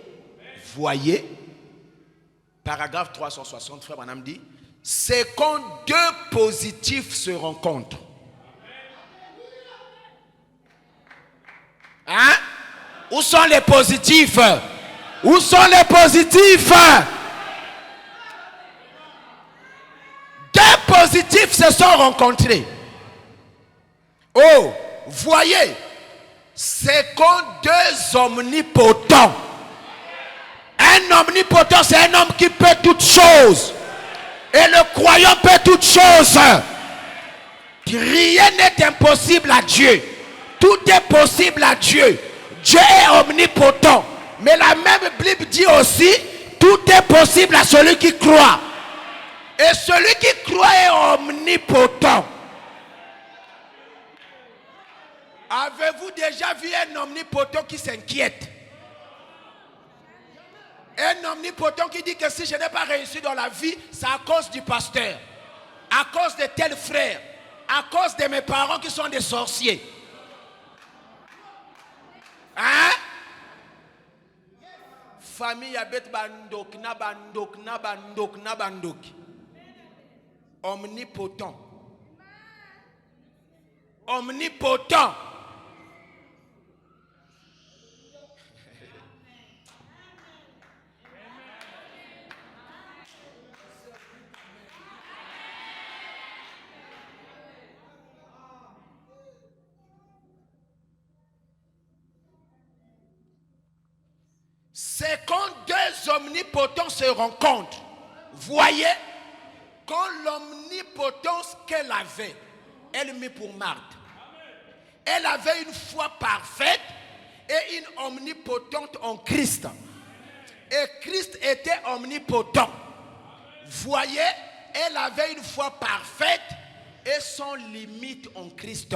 Paragraphe 360, Frère Branham dit, c'est quand deux positifs se rencontrent. Hein? Où sont les positifs? Où sont les positifs? Deux positifs se sont rencontrés. Oh! Voyez, c'est quand deux omnipotents. Un omnipotent, c'est un homme qui peut toutes choses. Et le croyant peut toutes choses. Rien n'est impossible à Dieu. Tout est possible à Dieu. Dieu est omnipotent. Mais la même Bible dit aussi, tout est possible à celui qui croit. Et celui qui croit est omnipotent. Avez-vous déjà vu un omnipotent qui s'inquiète? Un omnipotent qui dit que si je n'ai pas réussi dans la vie, c'est à cause du pasteur, à cause de tel frère, à cause de mes parents qui sont des sorciers. Hein? Famille abet bandok na bandok na bandok na bandok. Omnipotent. Omnipotent. C'est quand deux omnipotents se rencontrent. Voyez, quand l'omnipotence qu'elle avait, elle met pour Marthe. Elle avait une foi parfaite et est une omnipotente en Christ. Et Christ était omnipotent. Voyez, elle avait une foi parfaite et sans limite en Christ.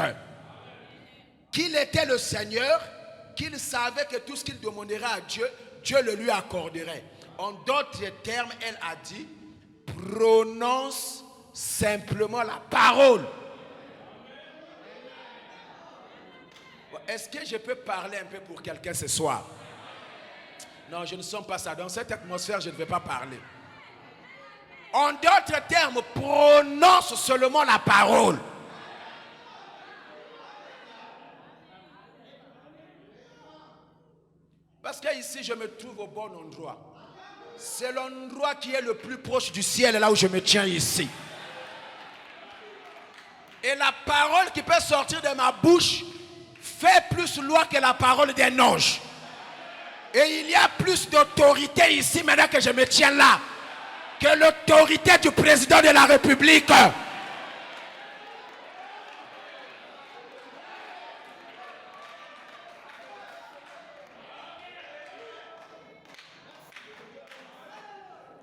Qu'il était le Seigneur, qu'il savait que tout ce qu'il demanderait à Dieu, Dieu le lui accorderait. En d'autres termes, elle a dit, prononce simplement la parole. Est-ce que je peux parler un peu pour quelqu'un ce soir? Non, je ne sens pas ça. Dans cette atmosphère, je ne vais pas parler. En d'autres termes, prononce seulement la parole. Parce que ici, je me trouve au bon endroit. C'est l'endroit qui est le plus proche du ciel, là où je me tiens ici. Et la parole qui peut sortir de ma bouche fait plus loi que la parole d'un ange. Et il y a plus d'autorité ici maintenant que je me tiens là que l'autorité du président de la République.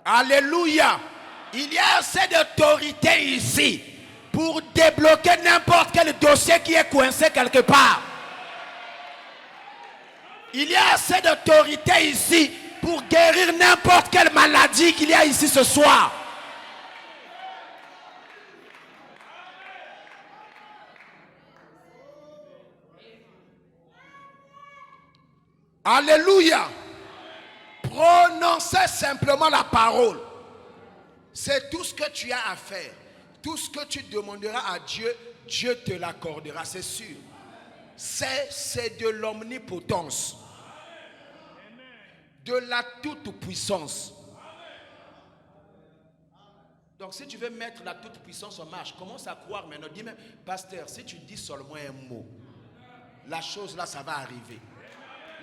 Alléluia. Il y a assez d'autorité ici pour débloquer n'importe quel dossier qui est coincé quelque part. Il y a assez d'autorité ici pour guérir n'importe quelle maladie qu'il y a ici ce soir. Alléluia. Prononcez simplement la parole. C'est tout ce que tu as à faire. Tout ce que tu demanderas à Dieu, Dieu te l'accordera, c'est sûr. C'est de l'omnipotence. De la toute-puissance. Donc si tu veux mettre la toute-puissance en marche, commence à croire maintenant. Dis même, pasteur, si tu dis seulement un mot, la chose là, ça va arriver.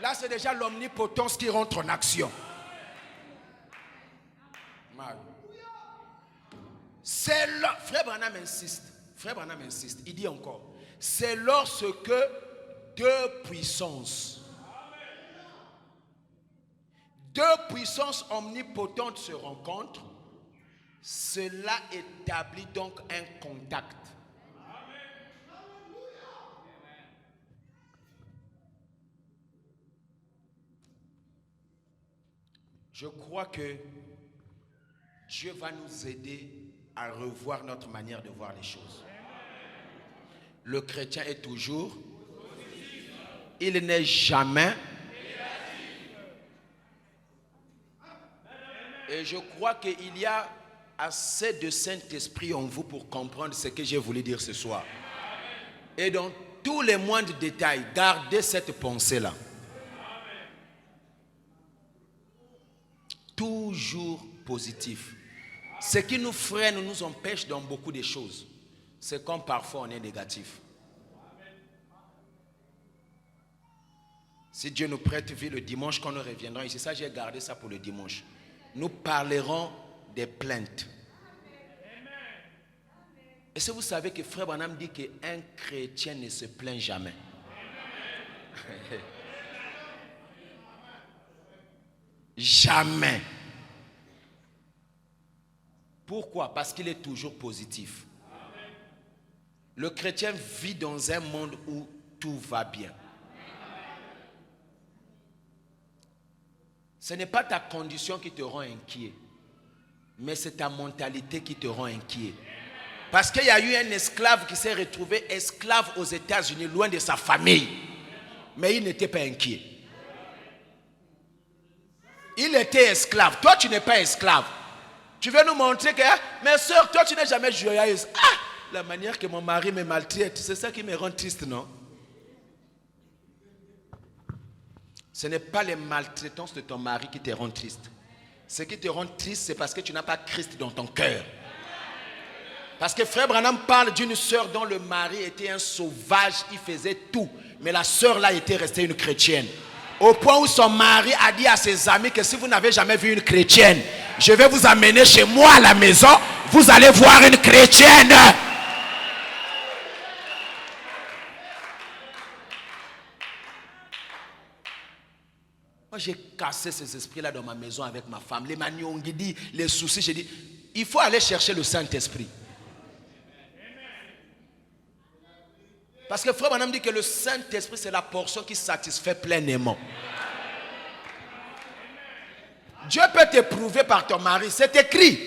Là, c'est déjà l'omnipotence qui rentre en action. C'est Frère Branham insiste. Frère Branham insiste. Il dit encore, c'est lorsque deux puissances omnipotentes se rencontrent, cela établit donc un contact. Je crois que Dieu va nous aider à revoir notre manière de voir les choses. Le chrétien est toujours, il n'est jamais. Et je crois qu'il y a assez de Saint-Esprit en vous pour comprendre ce que j'ai voulu dire ce soir. Et dans tous les moindres détails, gardez cette pensée-là. Toujours positif. Ce qui nous freine, nous empêche dans beaucoup de choses. C'est comme parfois on est négatif. Si Dieu nous prête vie le dimanche, quand nous reviendrons ici, ça j'ai gardé ça pour le dimanche. Nous parlerons des plaintes. Est-ce que vous savez que Frère Branham dit qu'un chrétien ne se plaint jamais? Jamais. Pourquoi? Parce qu'il est toujours positif. Le chrétien vit dans un monde où tout va bien. Ce n'est pas ta condition qui te rend inquiet, mais c'est ta mentalité qui te rend inquiet. Parce qu'il y a eu un esclave qui s'est retrouvé esclave aux États-Unis, loin de sa famille. Mais il n'était pas inquiet. Il était esclave. Toi, tu n'es pas esclave. Tu veux nous montrer que, mes soeurs, toi, tu n'es jamais joyeuse. Ah, la manière que mon mari me maltraite, c'est ça qui me rend triste, non? Ce n'est pas les maltraitances de ton mari qui te rend triste. Ce qui te rend triste, c'est parce que tu n'as pas Christ dans ton cœur. Parce que Frère Branham parle d'une sœur dont le mari était un sauvage, il faisait tout. Mais la sœur là était restée une chrétienne. Au point où son mari a dit à ses amis que si vous n'avez jamais vu une chrétienne, je vais vous amener chez moi à la maison, vous allez voir une chrétienne. Moi, j'ai cassé ces esprits-là dans ma maison avec ma femme. Les maniongidi, les soucis, j'ai dit, il faut aller chercher le Saint-Esprit. Parce que Frère Branham dit que le Saint-Esprit, c'est la portion qui satisfait pleinement. Dieu peut t'éprouver par ton mari, c'est écrit.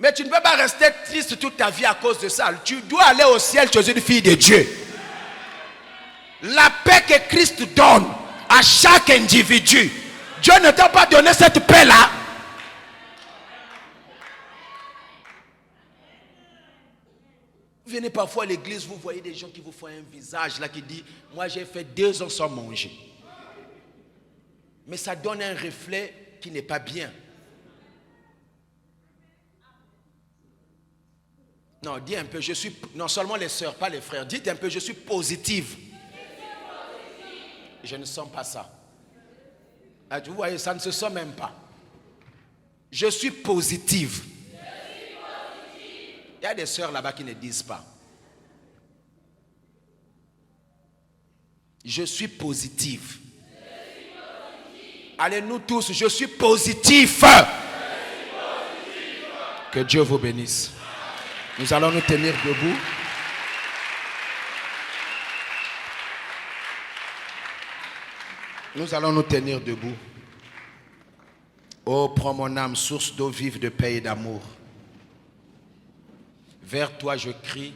Mais tu ne peux pas rester triste toute ta vie à cause de ça. Tu dois aller au ciel, tu es une fille de Dieu. La paix que Christ donne à chaque individu, Dieu ne t'a pas donné cette paix-là. Vous venez parfois à l'église, vous voyez des gens qui vous font un visage là qui dit, moi j'ai fait 2 ans sans manger. Mais ça donne un reflet qui n'est pas bien. Non, dis un peu, je suis, non seulement les sœurs, pas les frères, dites un peu, je suis positive. Je ne sens pas ça. Ah, vous voyez, ça ne se sent même pas. Je suis positive. Il y a des sœurs là-bas qui ne disent pas. Je suis positive. Allez, nous tous, je suis positif. Que Dieu vous bénisse. Nous allons nous tenir debout. Nous allons nous tenir debout. Oh, prends mon âme, source d'eau vive, de paix et d'amour. Vers toi je crie,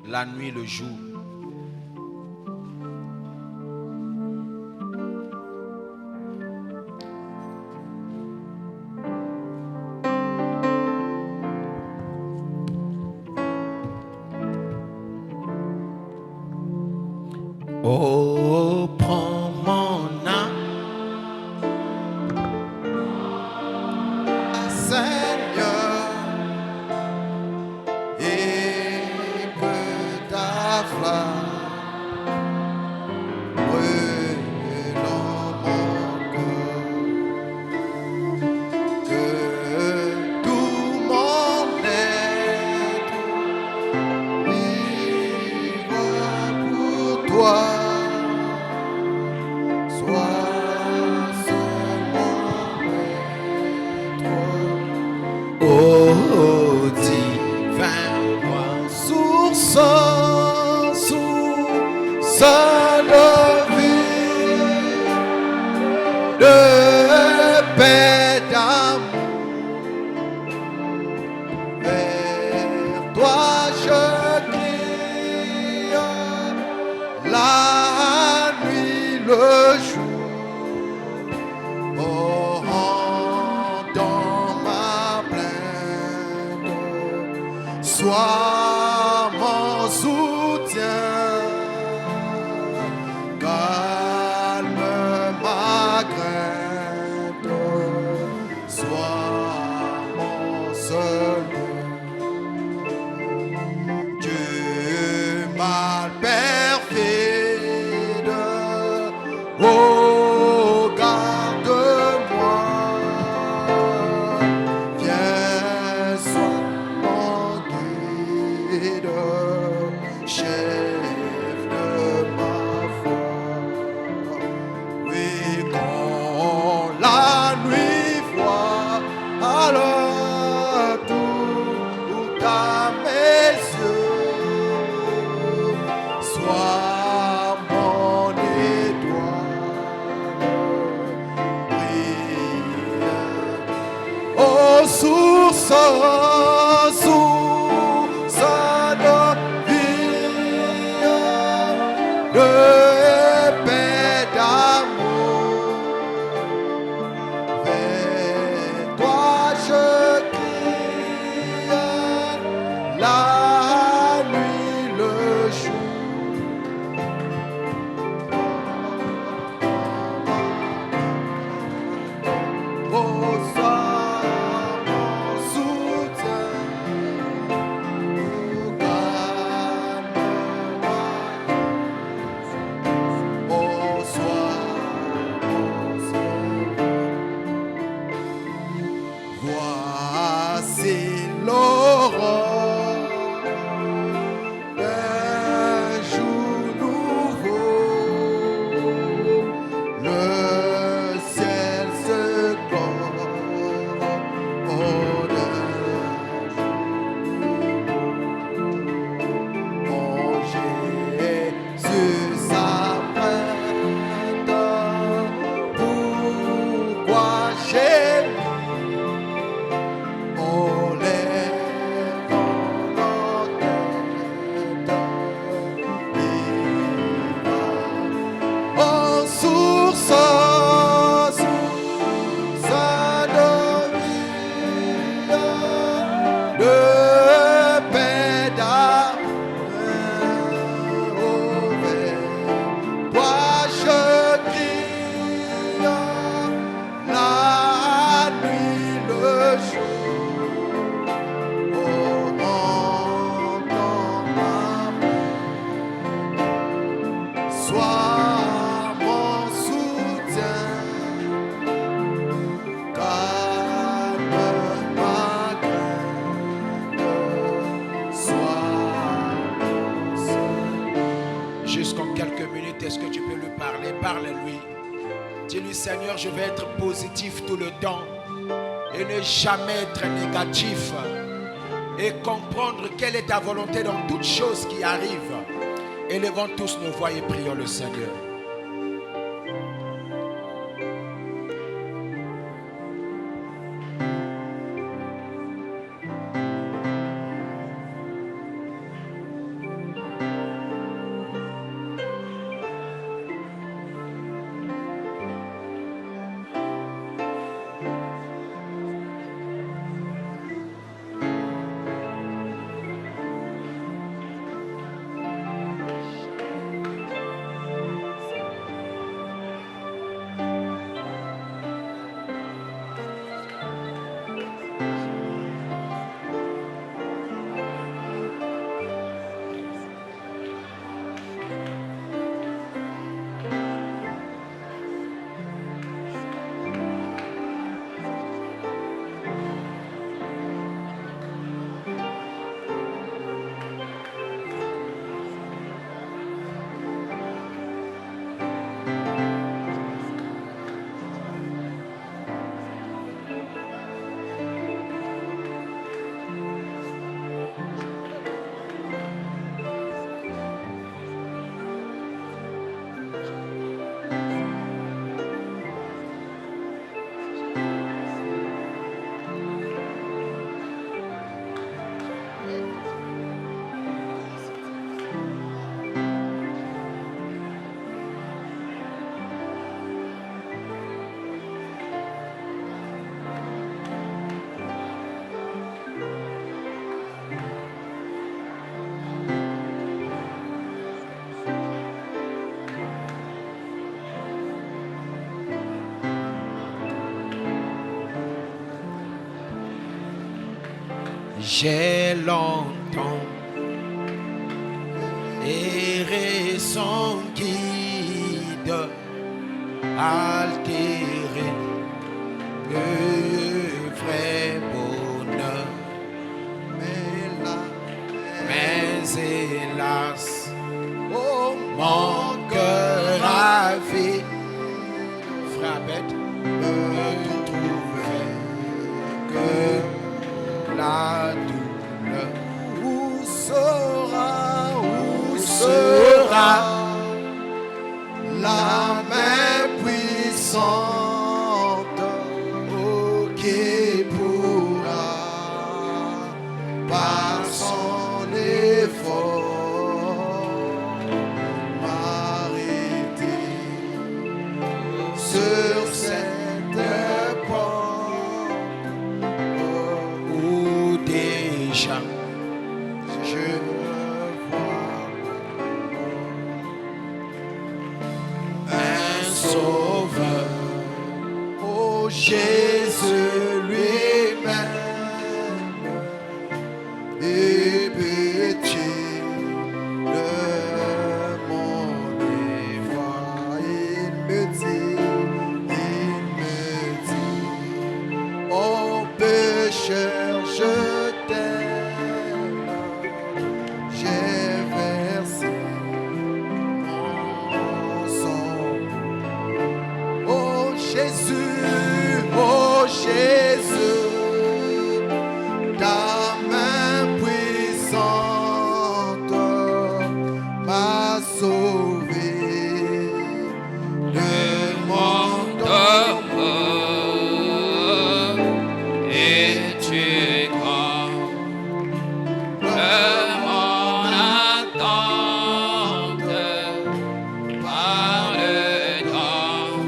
la nuit, le jour. Oh, prends mon âme, Seigneur, et que ta flamme brûle dans mon cœur, que tout mon être vive pour toi. oh divin roi. Source de vie, de paix, d'amour. Vers toi je crie, la nuit, le jour. Oh, dans ma plainte, sois mon soutien, calme ma crainte, sois mon seul Dieu, mal perfide. Oh, garde-moi, viens, sois mon guide, chef de ma foi. Oui, quand la nuit froide, alors tout à mes yeux, sois mon étoile, brille. Oh, source de vie, de paix, d'amour. Vers toi je crie, la nuit, le jour. Oh, sois mon soutien, Parle-lui. Dis-lui, Seigneur, je vais être positif tout le temps et ne jamais être négatif. Et comprendre quelle est ta volonté dans toutes choses qui arrivent. Élevons tous nos voix et prions le Seigneur. J'ai longtemps erré sans guide, altéré le vrai bonheur. Mais hélas, oh, mon cœur ravi, frère bête, ne trouvait que la douleur. Où sera la main puissante qui pourra par son effort m'arrêter sur cette porte où déjà je un sauveur, oh Jésus lui-même et pitié de mon effroi. Il me dit, oh pécheur, je t'aime, j'ai versé mon sang. Oh Jésus, ta main puissante m'a sauvé de mon tombeau. Et tu grand de mon attente par le temps.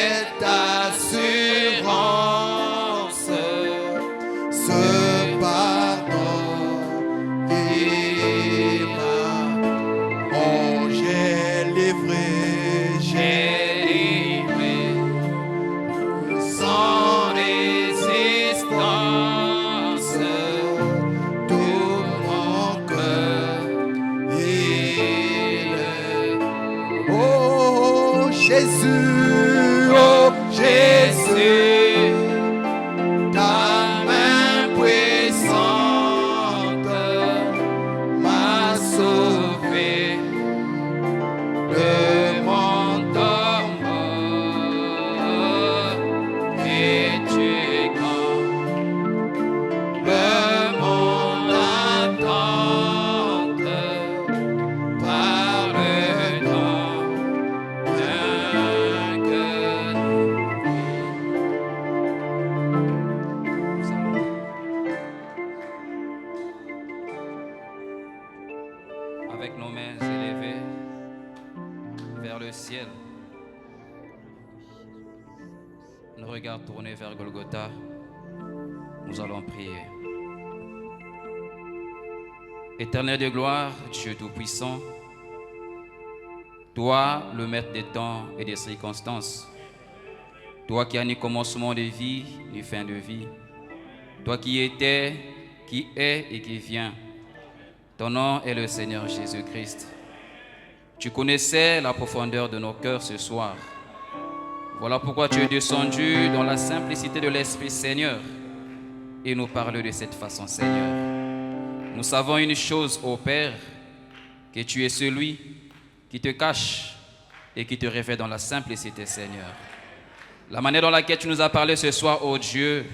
cette assurance, ce pardon qui m'a. Oh, j'ai livré, j'ai livré sans résistance tout mon cœur. oh Jésus, oh Jésus, ta main puissante m'a sauvé de mon tombeau. Et tu es grand, de mon attente par le temps que avec nos mains élevées vers le ciel, nos regards tournés vers Golgotha, nous allons prier. Éternel de gloire, Dieu Tout-Puissant, toi, le maître des temps et des circonstances, toi qui as ni commencement de vie, ni fin de vie, toi qui étais, qui est et qui vient, ton nom est le Seigneur Jésus-Christ. Tu connaissais la profondeur de nos cœurs ce soir. Voilà pourquoi tu es descendu dans la simplicité de l'Esprit, Seigneur, et nous parles de cette façon, Seigneur. Nous savons une chose, ô Père, que tu es celui qui te cache et qui te révèle dans la simplicité, Seigneur. La manière dans laquelle tu nous as parlé ce soir, ô Dieu,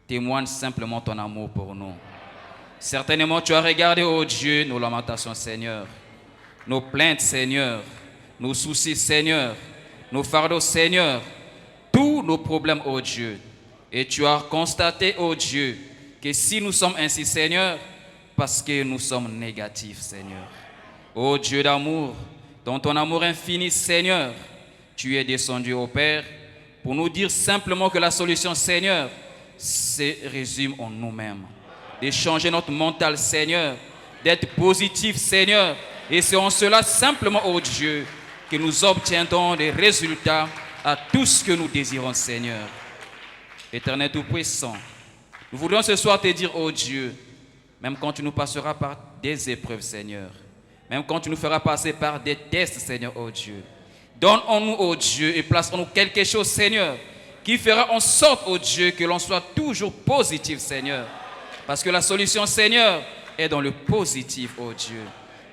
témoigne simplement ton amour pour nous. Certainement, tu as regardé, ô Dieu, nos lamentations, Seigneur, nos plaintes, Seigneur, nos soucis, Seigneur, nos fardeaux, Seigneur, tous nos problèmes, ô Dieu. Et tu as constaté, ô Dieu, que si nous sommes ainsi, Seigneur, parce que nous sommes négatifs, Seigneur. Ô Dieu d'amour, dans ton amour infini, Seigneur, tu es descendu au Père pour nous dire simplement que la solution, Seigneur, se résume en nous-mêmes. De changer notre mental, Seigneur, d'être positif, Seigneur. Et c'est en cela simplement, ô Dieu, que nous obtiendrons des résultats à tout ce que nous désirons, Seigneur. Éternel Tout-Puissant, nous voudrions ce soir te dire, ô Dieu, même quand tu nous passeras par des épreuves, Seigneur, même quand tu nous feras passer par des tests, Seigneur, ô Dieu, donne en nous, ô Dieu, et place en nous quelque chose, Seigneur, qui fera en sorte, ô Dieu, que l'on soit toujours positif, Seigneur. Parce que la solution, Seigneur, est dans le positif, ô Dieu.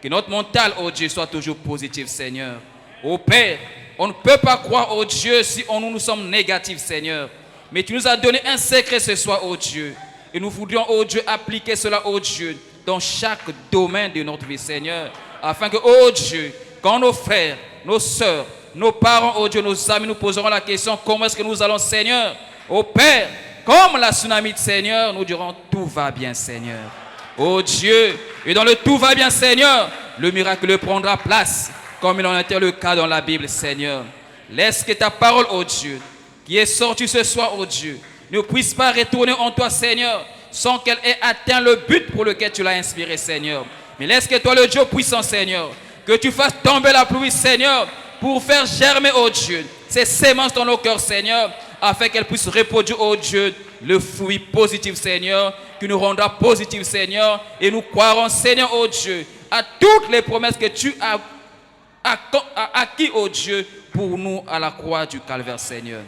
Que notre mental, ô Dieu, soit toujours positif, Seigneur. Ô Père, on ne peut pas croire, ô Dieu, si nous sommes négatifs, Seigneur. Mais tu nous as donné un secret ce soir, ô Dieu. Et nous voudrions, ô Dieu, appliquer cela, ô Dieu, dans chaque domaine de notre vie, Seigneur. Afin que, ô Dieu, quand nos frères, nos sœurs, nos parents, ô Dieu, nos amis nous poseront la question, comment est-ce que nous allons, Seigneur? Ô Père, comme la tsunami, Seigneur, nous dirons, tout va bien, Seigneur. Ô Dieu, et dans le tout va bien, Seigneur, le miracle prendra place, comme il en était le cas dans la Bible, Seigneur. Laisse que ta parole, ô Dieu, qui est sortie ce soir, ô Dieu, ne puisse pas retourner en toi, Seigneur, sans qu'elle ait atteint le but pour lequel tu l'as inspiré, Seigneur. Mais laisse que toi, le Dieu puissant, Seigneur, que tu fasses tomber la pluie, Seigneur, pour faire germer, ô Dieu, ces semences dans nos cœurs, Seigneur, afin qu'elles puissent reproduire, ô Dieu, le fruit positif, Seigneur, qui nous rendra positif, Seigneur, et nous croirons, Seigneur, ô Dieu, à toutes les promesses que tu as acquis, ô Dieu, pour nous à la croix du Calvaire, Seigneur.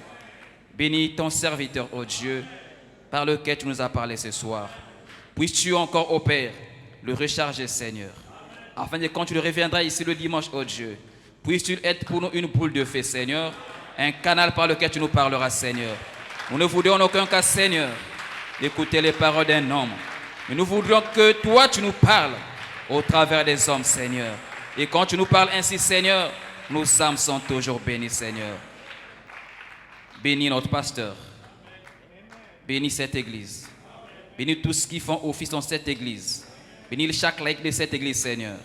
Bénis ton serviteur, ô Dieu, par lequel tu nous as parlé ce soir. Puisses-tu encore, ô Père, le recharger, Seigneur, afin que quand tu le reviendras ici le dimanche, ô Dieu, puisses-tu être pour nous une boule de feu, Seigneur, un canal par lequel tu nous parleras, Seigneur. Nous ne voudrions en aucun cas, Seigneur, d'écouter les paroles d'un homme, mais nous voudrions que toi, tu nous parles au travers des hommes, Seigneur. Et quand tu nous parles ainsi, Seigneur, nos âmes sont toujours bénies, Seigneur. Bénis notre pasteur. Bénis cette église. Bénis tous ceux qui font office dans cette église. Bénis chaque laïc de cette église, Seigneur.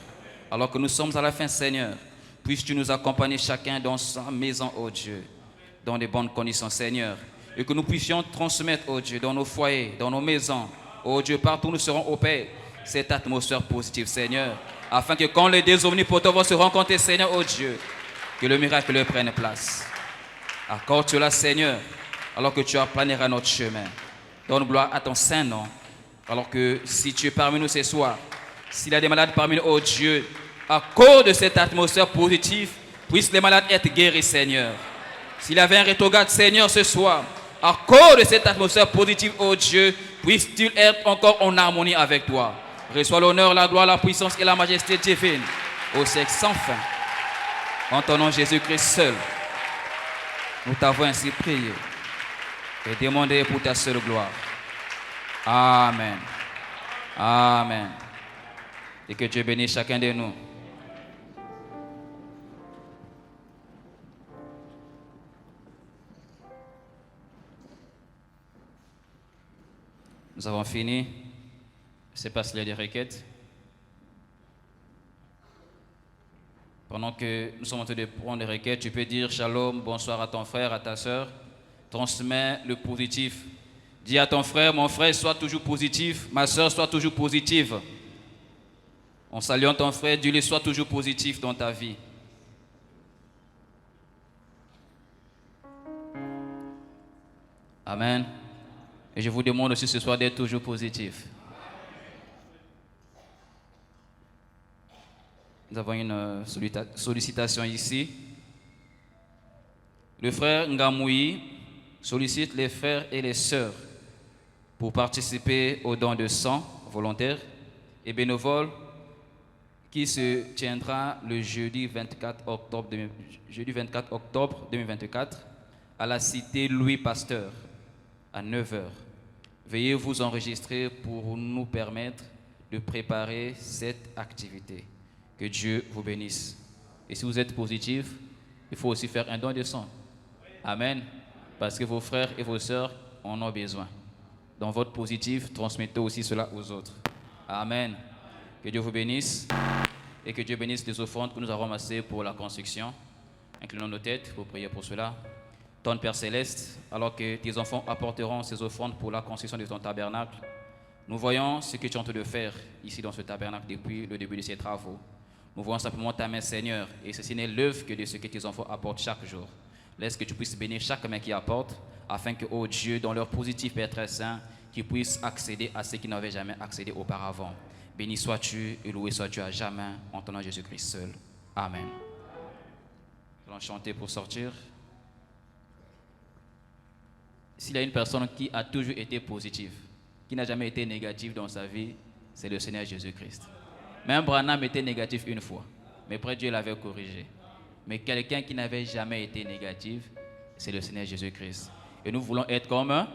Alors que nous sommes à la fin, Seigneur, puisses-tu nous accompagner chacun dans sa maison, ô Dieu. dans de bonnes conditions, Seigneur. Et que nous puissions transmettre, oh Dieu, dans nos foyers, dans nos maisons, oh Dieu, partout où nous serons au Père, cette atmosphère positive, Seigneur. Afin que quand les deux omnipotents vont se rencontrer, Seigneur, oh Dieu, que le miracle prenne place. Accorde cela, Seigneur, alors que tu aplaneras notre chemin. Donne gloire à ton saint nom. Alors que si tu es parmi nous ce soir, s'il y a des malades parmi nous, oh Dieu, à cause de cette atmosphère positive, puissent les malades être guéris, Seigneur. S'il y avait un rétrograde, Seigneur, ce soir, à cause de cette atmosphère positive, oh Dieu, puisse-t-il être encore en harmonie avec toi. Reçois l'honneur, la gloire, la puissance et la majesté divine au siècle sans fin. En ton nom, Jésus-Christ seul, nous t'avons ainsi prié et demandé pour ta seule gloire. Amen. Amen. Et que Dieu bénisse chacun de nous. Nous avons fini. Je ne sais pas s'il y a des requêtes. Pendant que nous sommes en train de prendre des requêtes, tu peux dire shalom, bonsoir à ton frère, à ta soeur. Transmets le positif. Dis à ton frère, mon frère, sois toujours positif. Ma soeur, sois toujours positive. En saluant ton frère, dis-lui, sois toujours positif dans ta vie. Amen. Et je vous demande aussi ce soir d'être toujours positif. Nous avons une sollicitation ici. Le frère Ngamoui sollicite les frères et les sœurs pour participer au don de sang volontaire et bénévole qui se tiendra le jeudi 24 octobre 2024 à la cité Louis Pasteur à 9h. Veuillez vous enregistrer pour nous permettre de préparer cette activité. Que Dieu vous bénisse. Et si vous êtes positif, il faut aussi faire un don de sang. Amen. Parce que vos frères et vos sœurs en ont besoin. Dans votre positif, transmettez aussi cela aux autres. Amen. Que Dieu vous bénisse. Et que Dieu bénisse les offrandes que nous avons ramassées pour la construction. Inclinons nos têtes pour prier pour cela. Ton Père Céleste, alors que tes enfants apporteront ces offrandes pour la construction de ton tabernacle, nous voyons ce que tu es en train de faire ici dans ce tabernacle depuis le début de ces travaux. Nous voyons simplement ta main, Seigneur, et ceci n'est l'œuvre que de ce que tes enfants apportent chaque jour. Laisse que tu puisses bénir chaque main qui apporte, afin que, oh Dieu, dans leur positif Père très saint, qu'ils puissent accéder à ce qu'ils n'avaient jamais accédé auparavant. Béni sois-tu et loué sois-tu à jamais, en ton nom Jésus-Christ seul. Amen. Nous allons chanter pour sortir. S'il y a une personne qui a toujours été positive, qui n'a jamais été négative dans sa vie, c'est le Seigneur Jésus-Christ. Même Branham était négatif une fois, mais après Dieu l'avait corrigé. Mais quelqu'un qui n'avait jamais été négatif, c'est le Seigneur Jésus-Christ. Et nous voulons être comme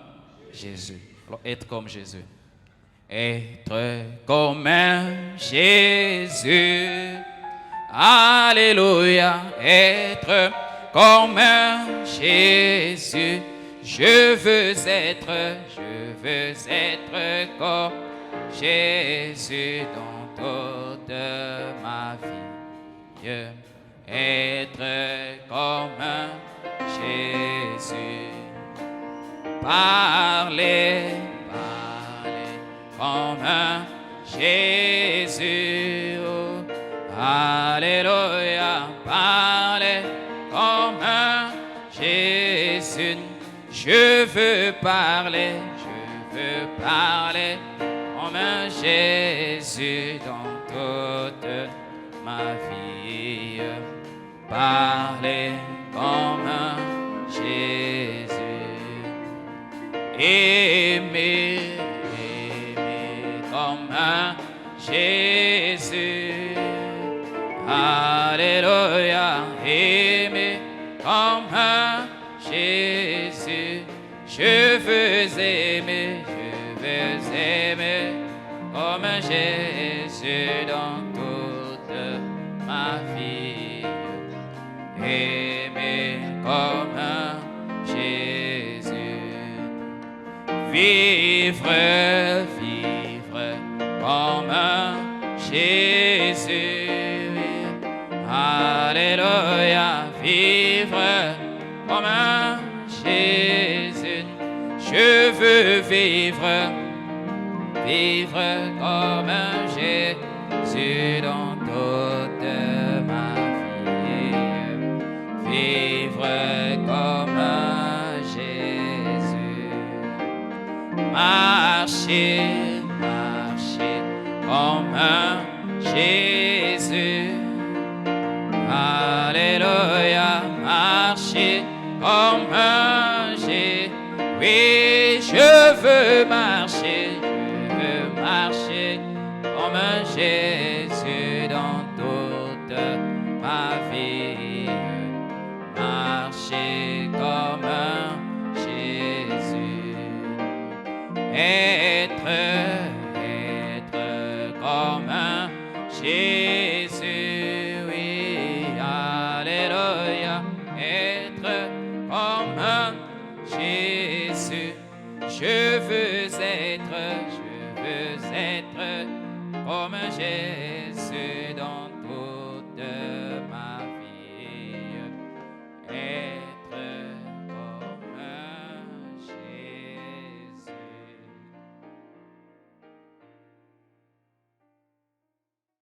Jésus. Alors, être comme Jésus. Être comme Jésus. Alléluia. Être comme Jésus. Je veux être comme Jésus dans toute ma vie. Être comme Jésus. Parler comme Jésus. Oh, alléluia. Parler comme Jésus. Je veux parler comme Jésus dans toute ma vie. Parler comme Jésus. Aimer comme Jésus. Alléluia. Aimer comme Jésus. Je veux aimer comme Jésus dans toute ma vie. Aimer comme Jésus. Vivre comme Jésus. Alléluia. Vivre comme Je veux vivre comme Jésus dans toute ma vie. Vivre comme Jésus. Marcher comme Jésus. Alléluia. Marcher comme Jésus. Oui, je veux marcher comme Jésus dans toute ma vie. Marcher comme Jésus. Être comme Jésus. Oui, alléluia. Être comme Jésus. Je veux être comme Jésus.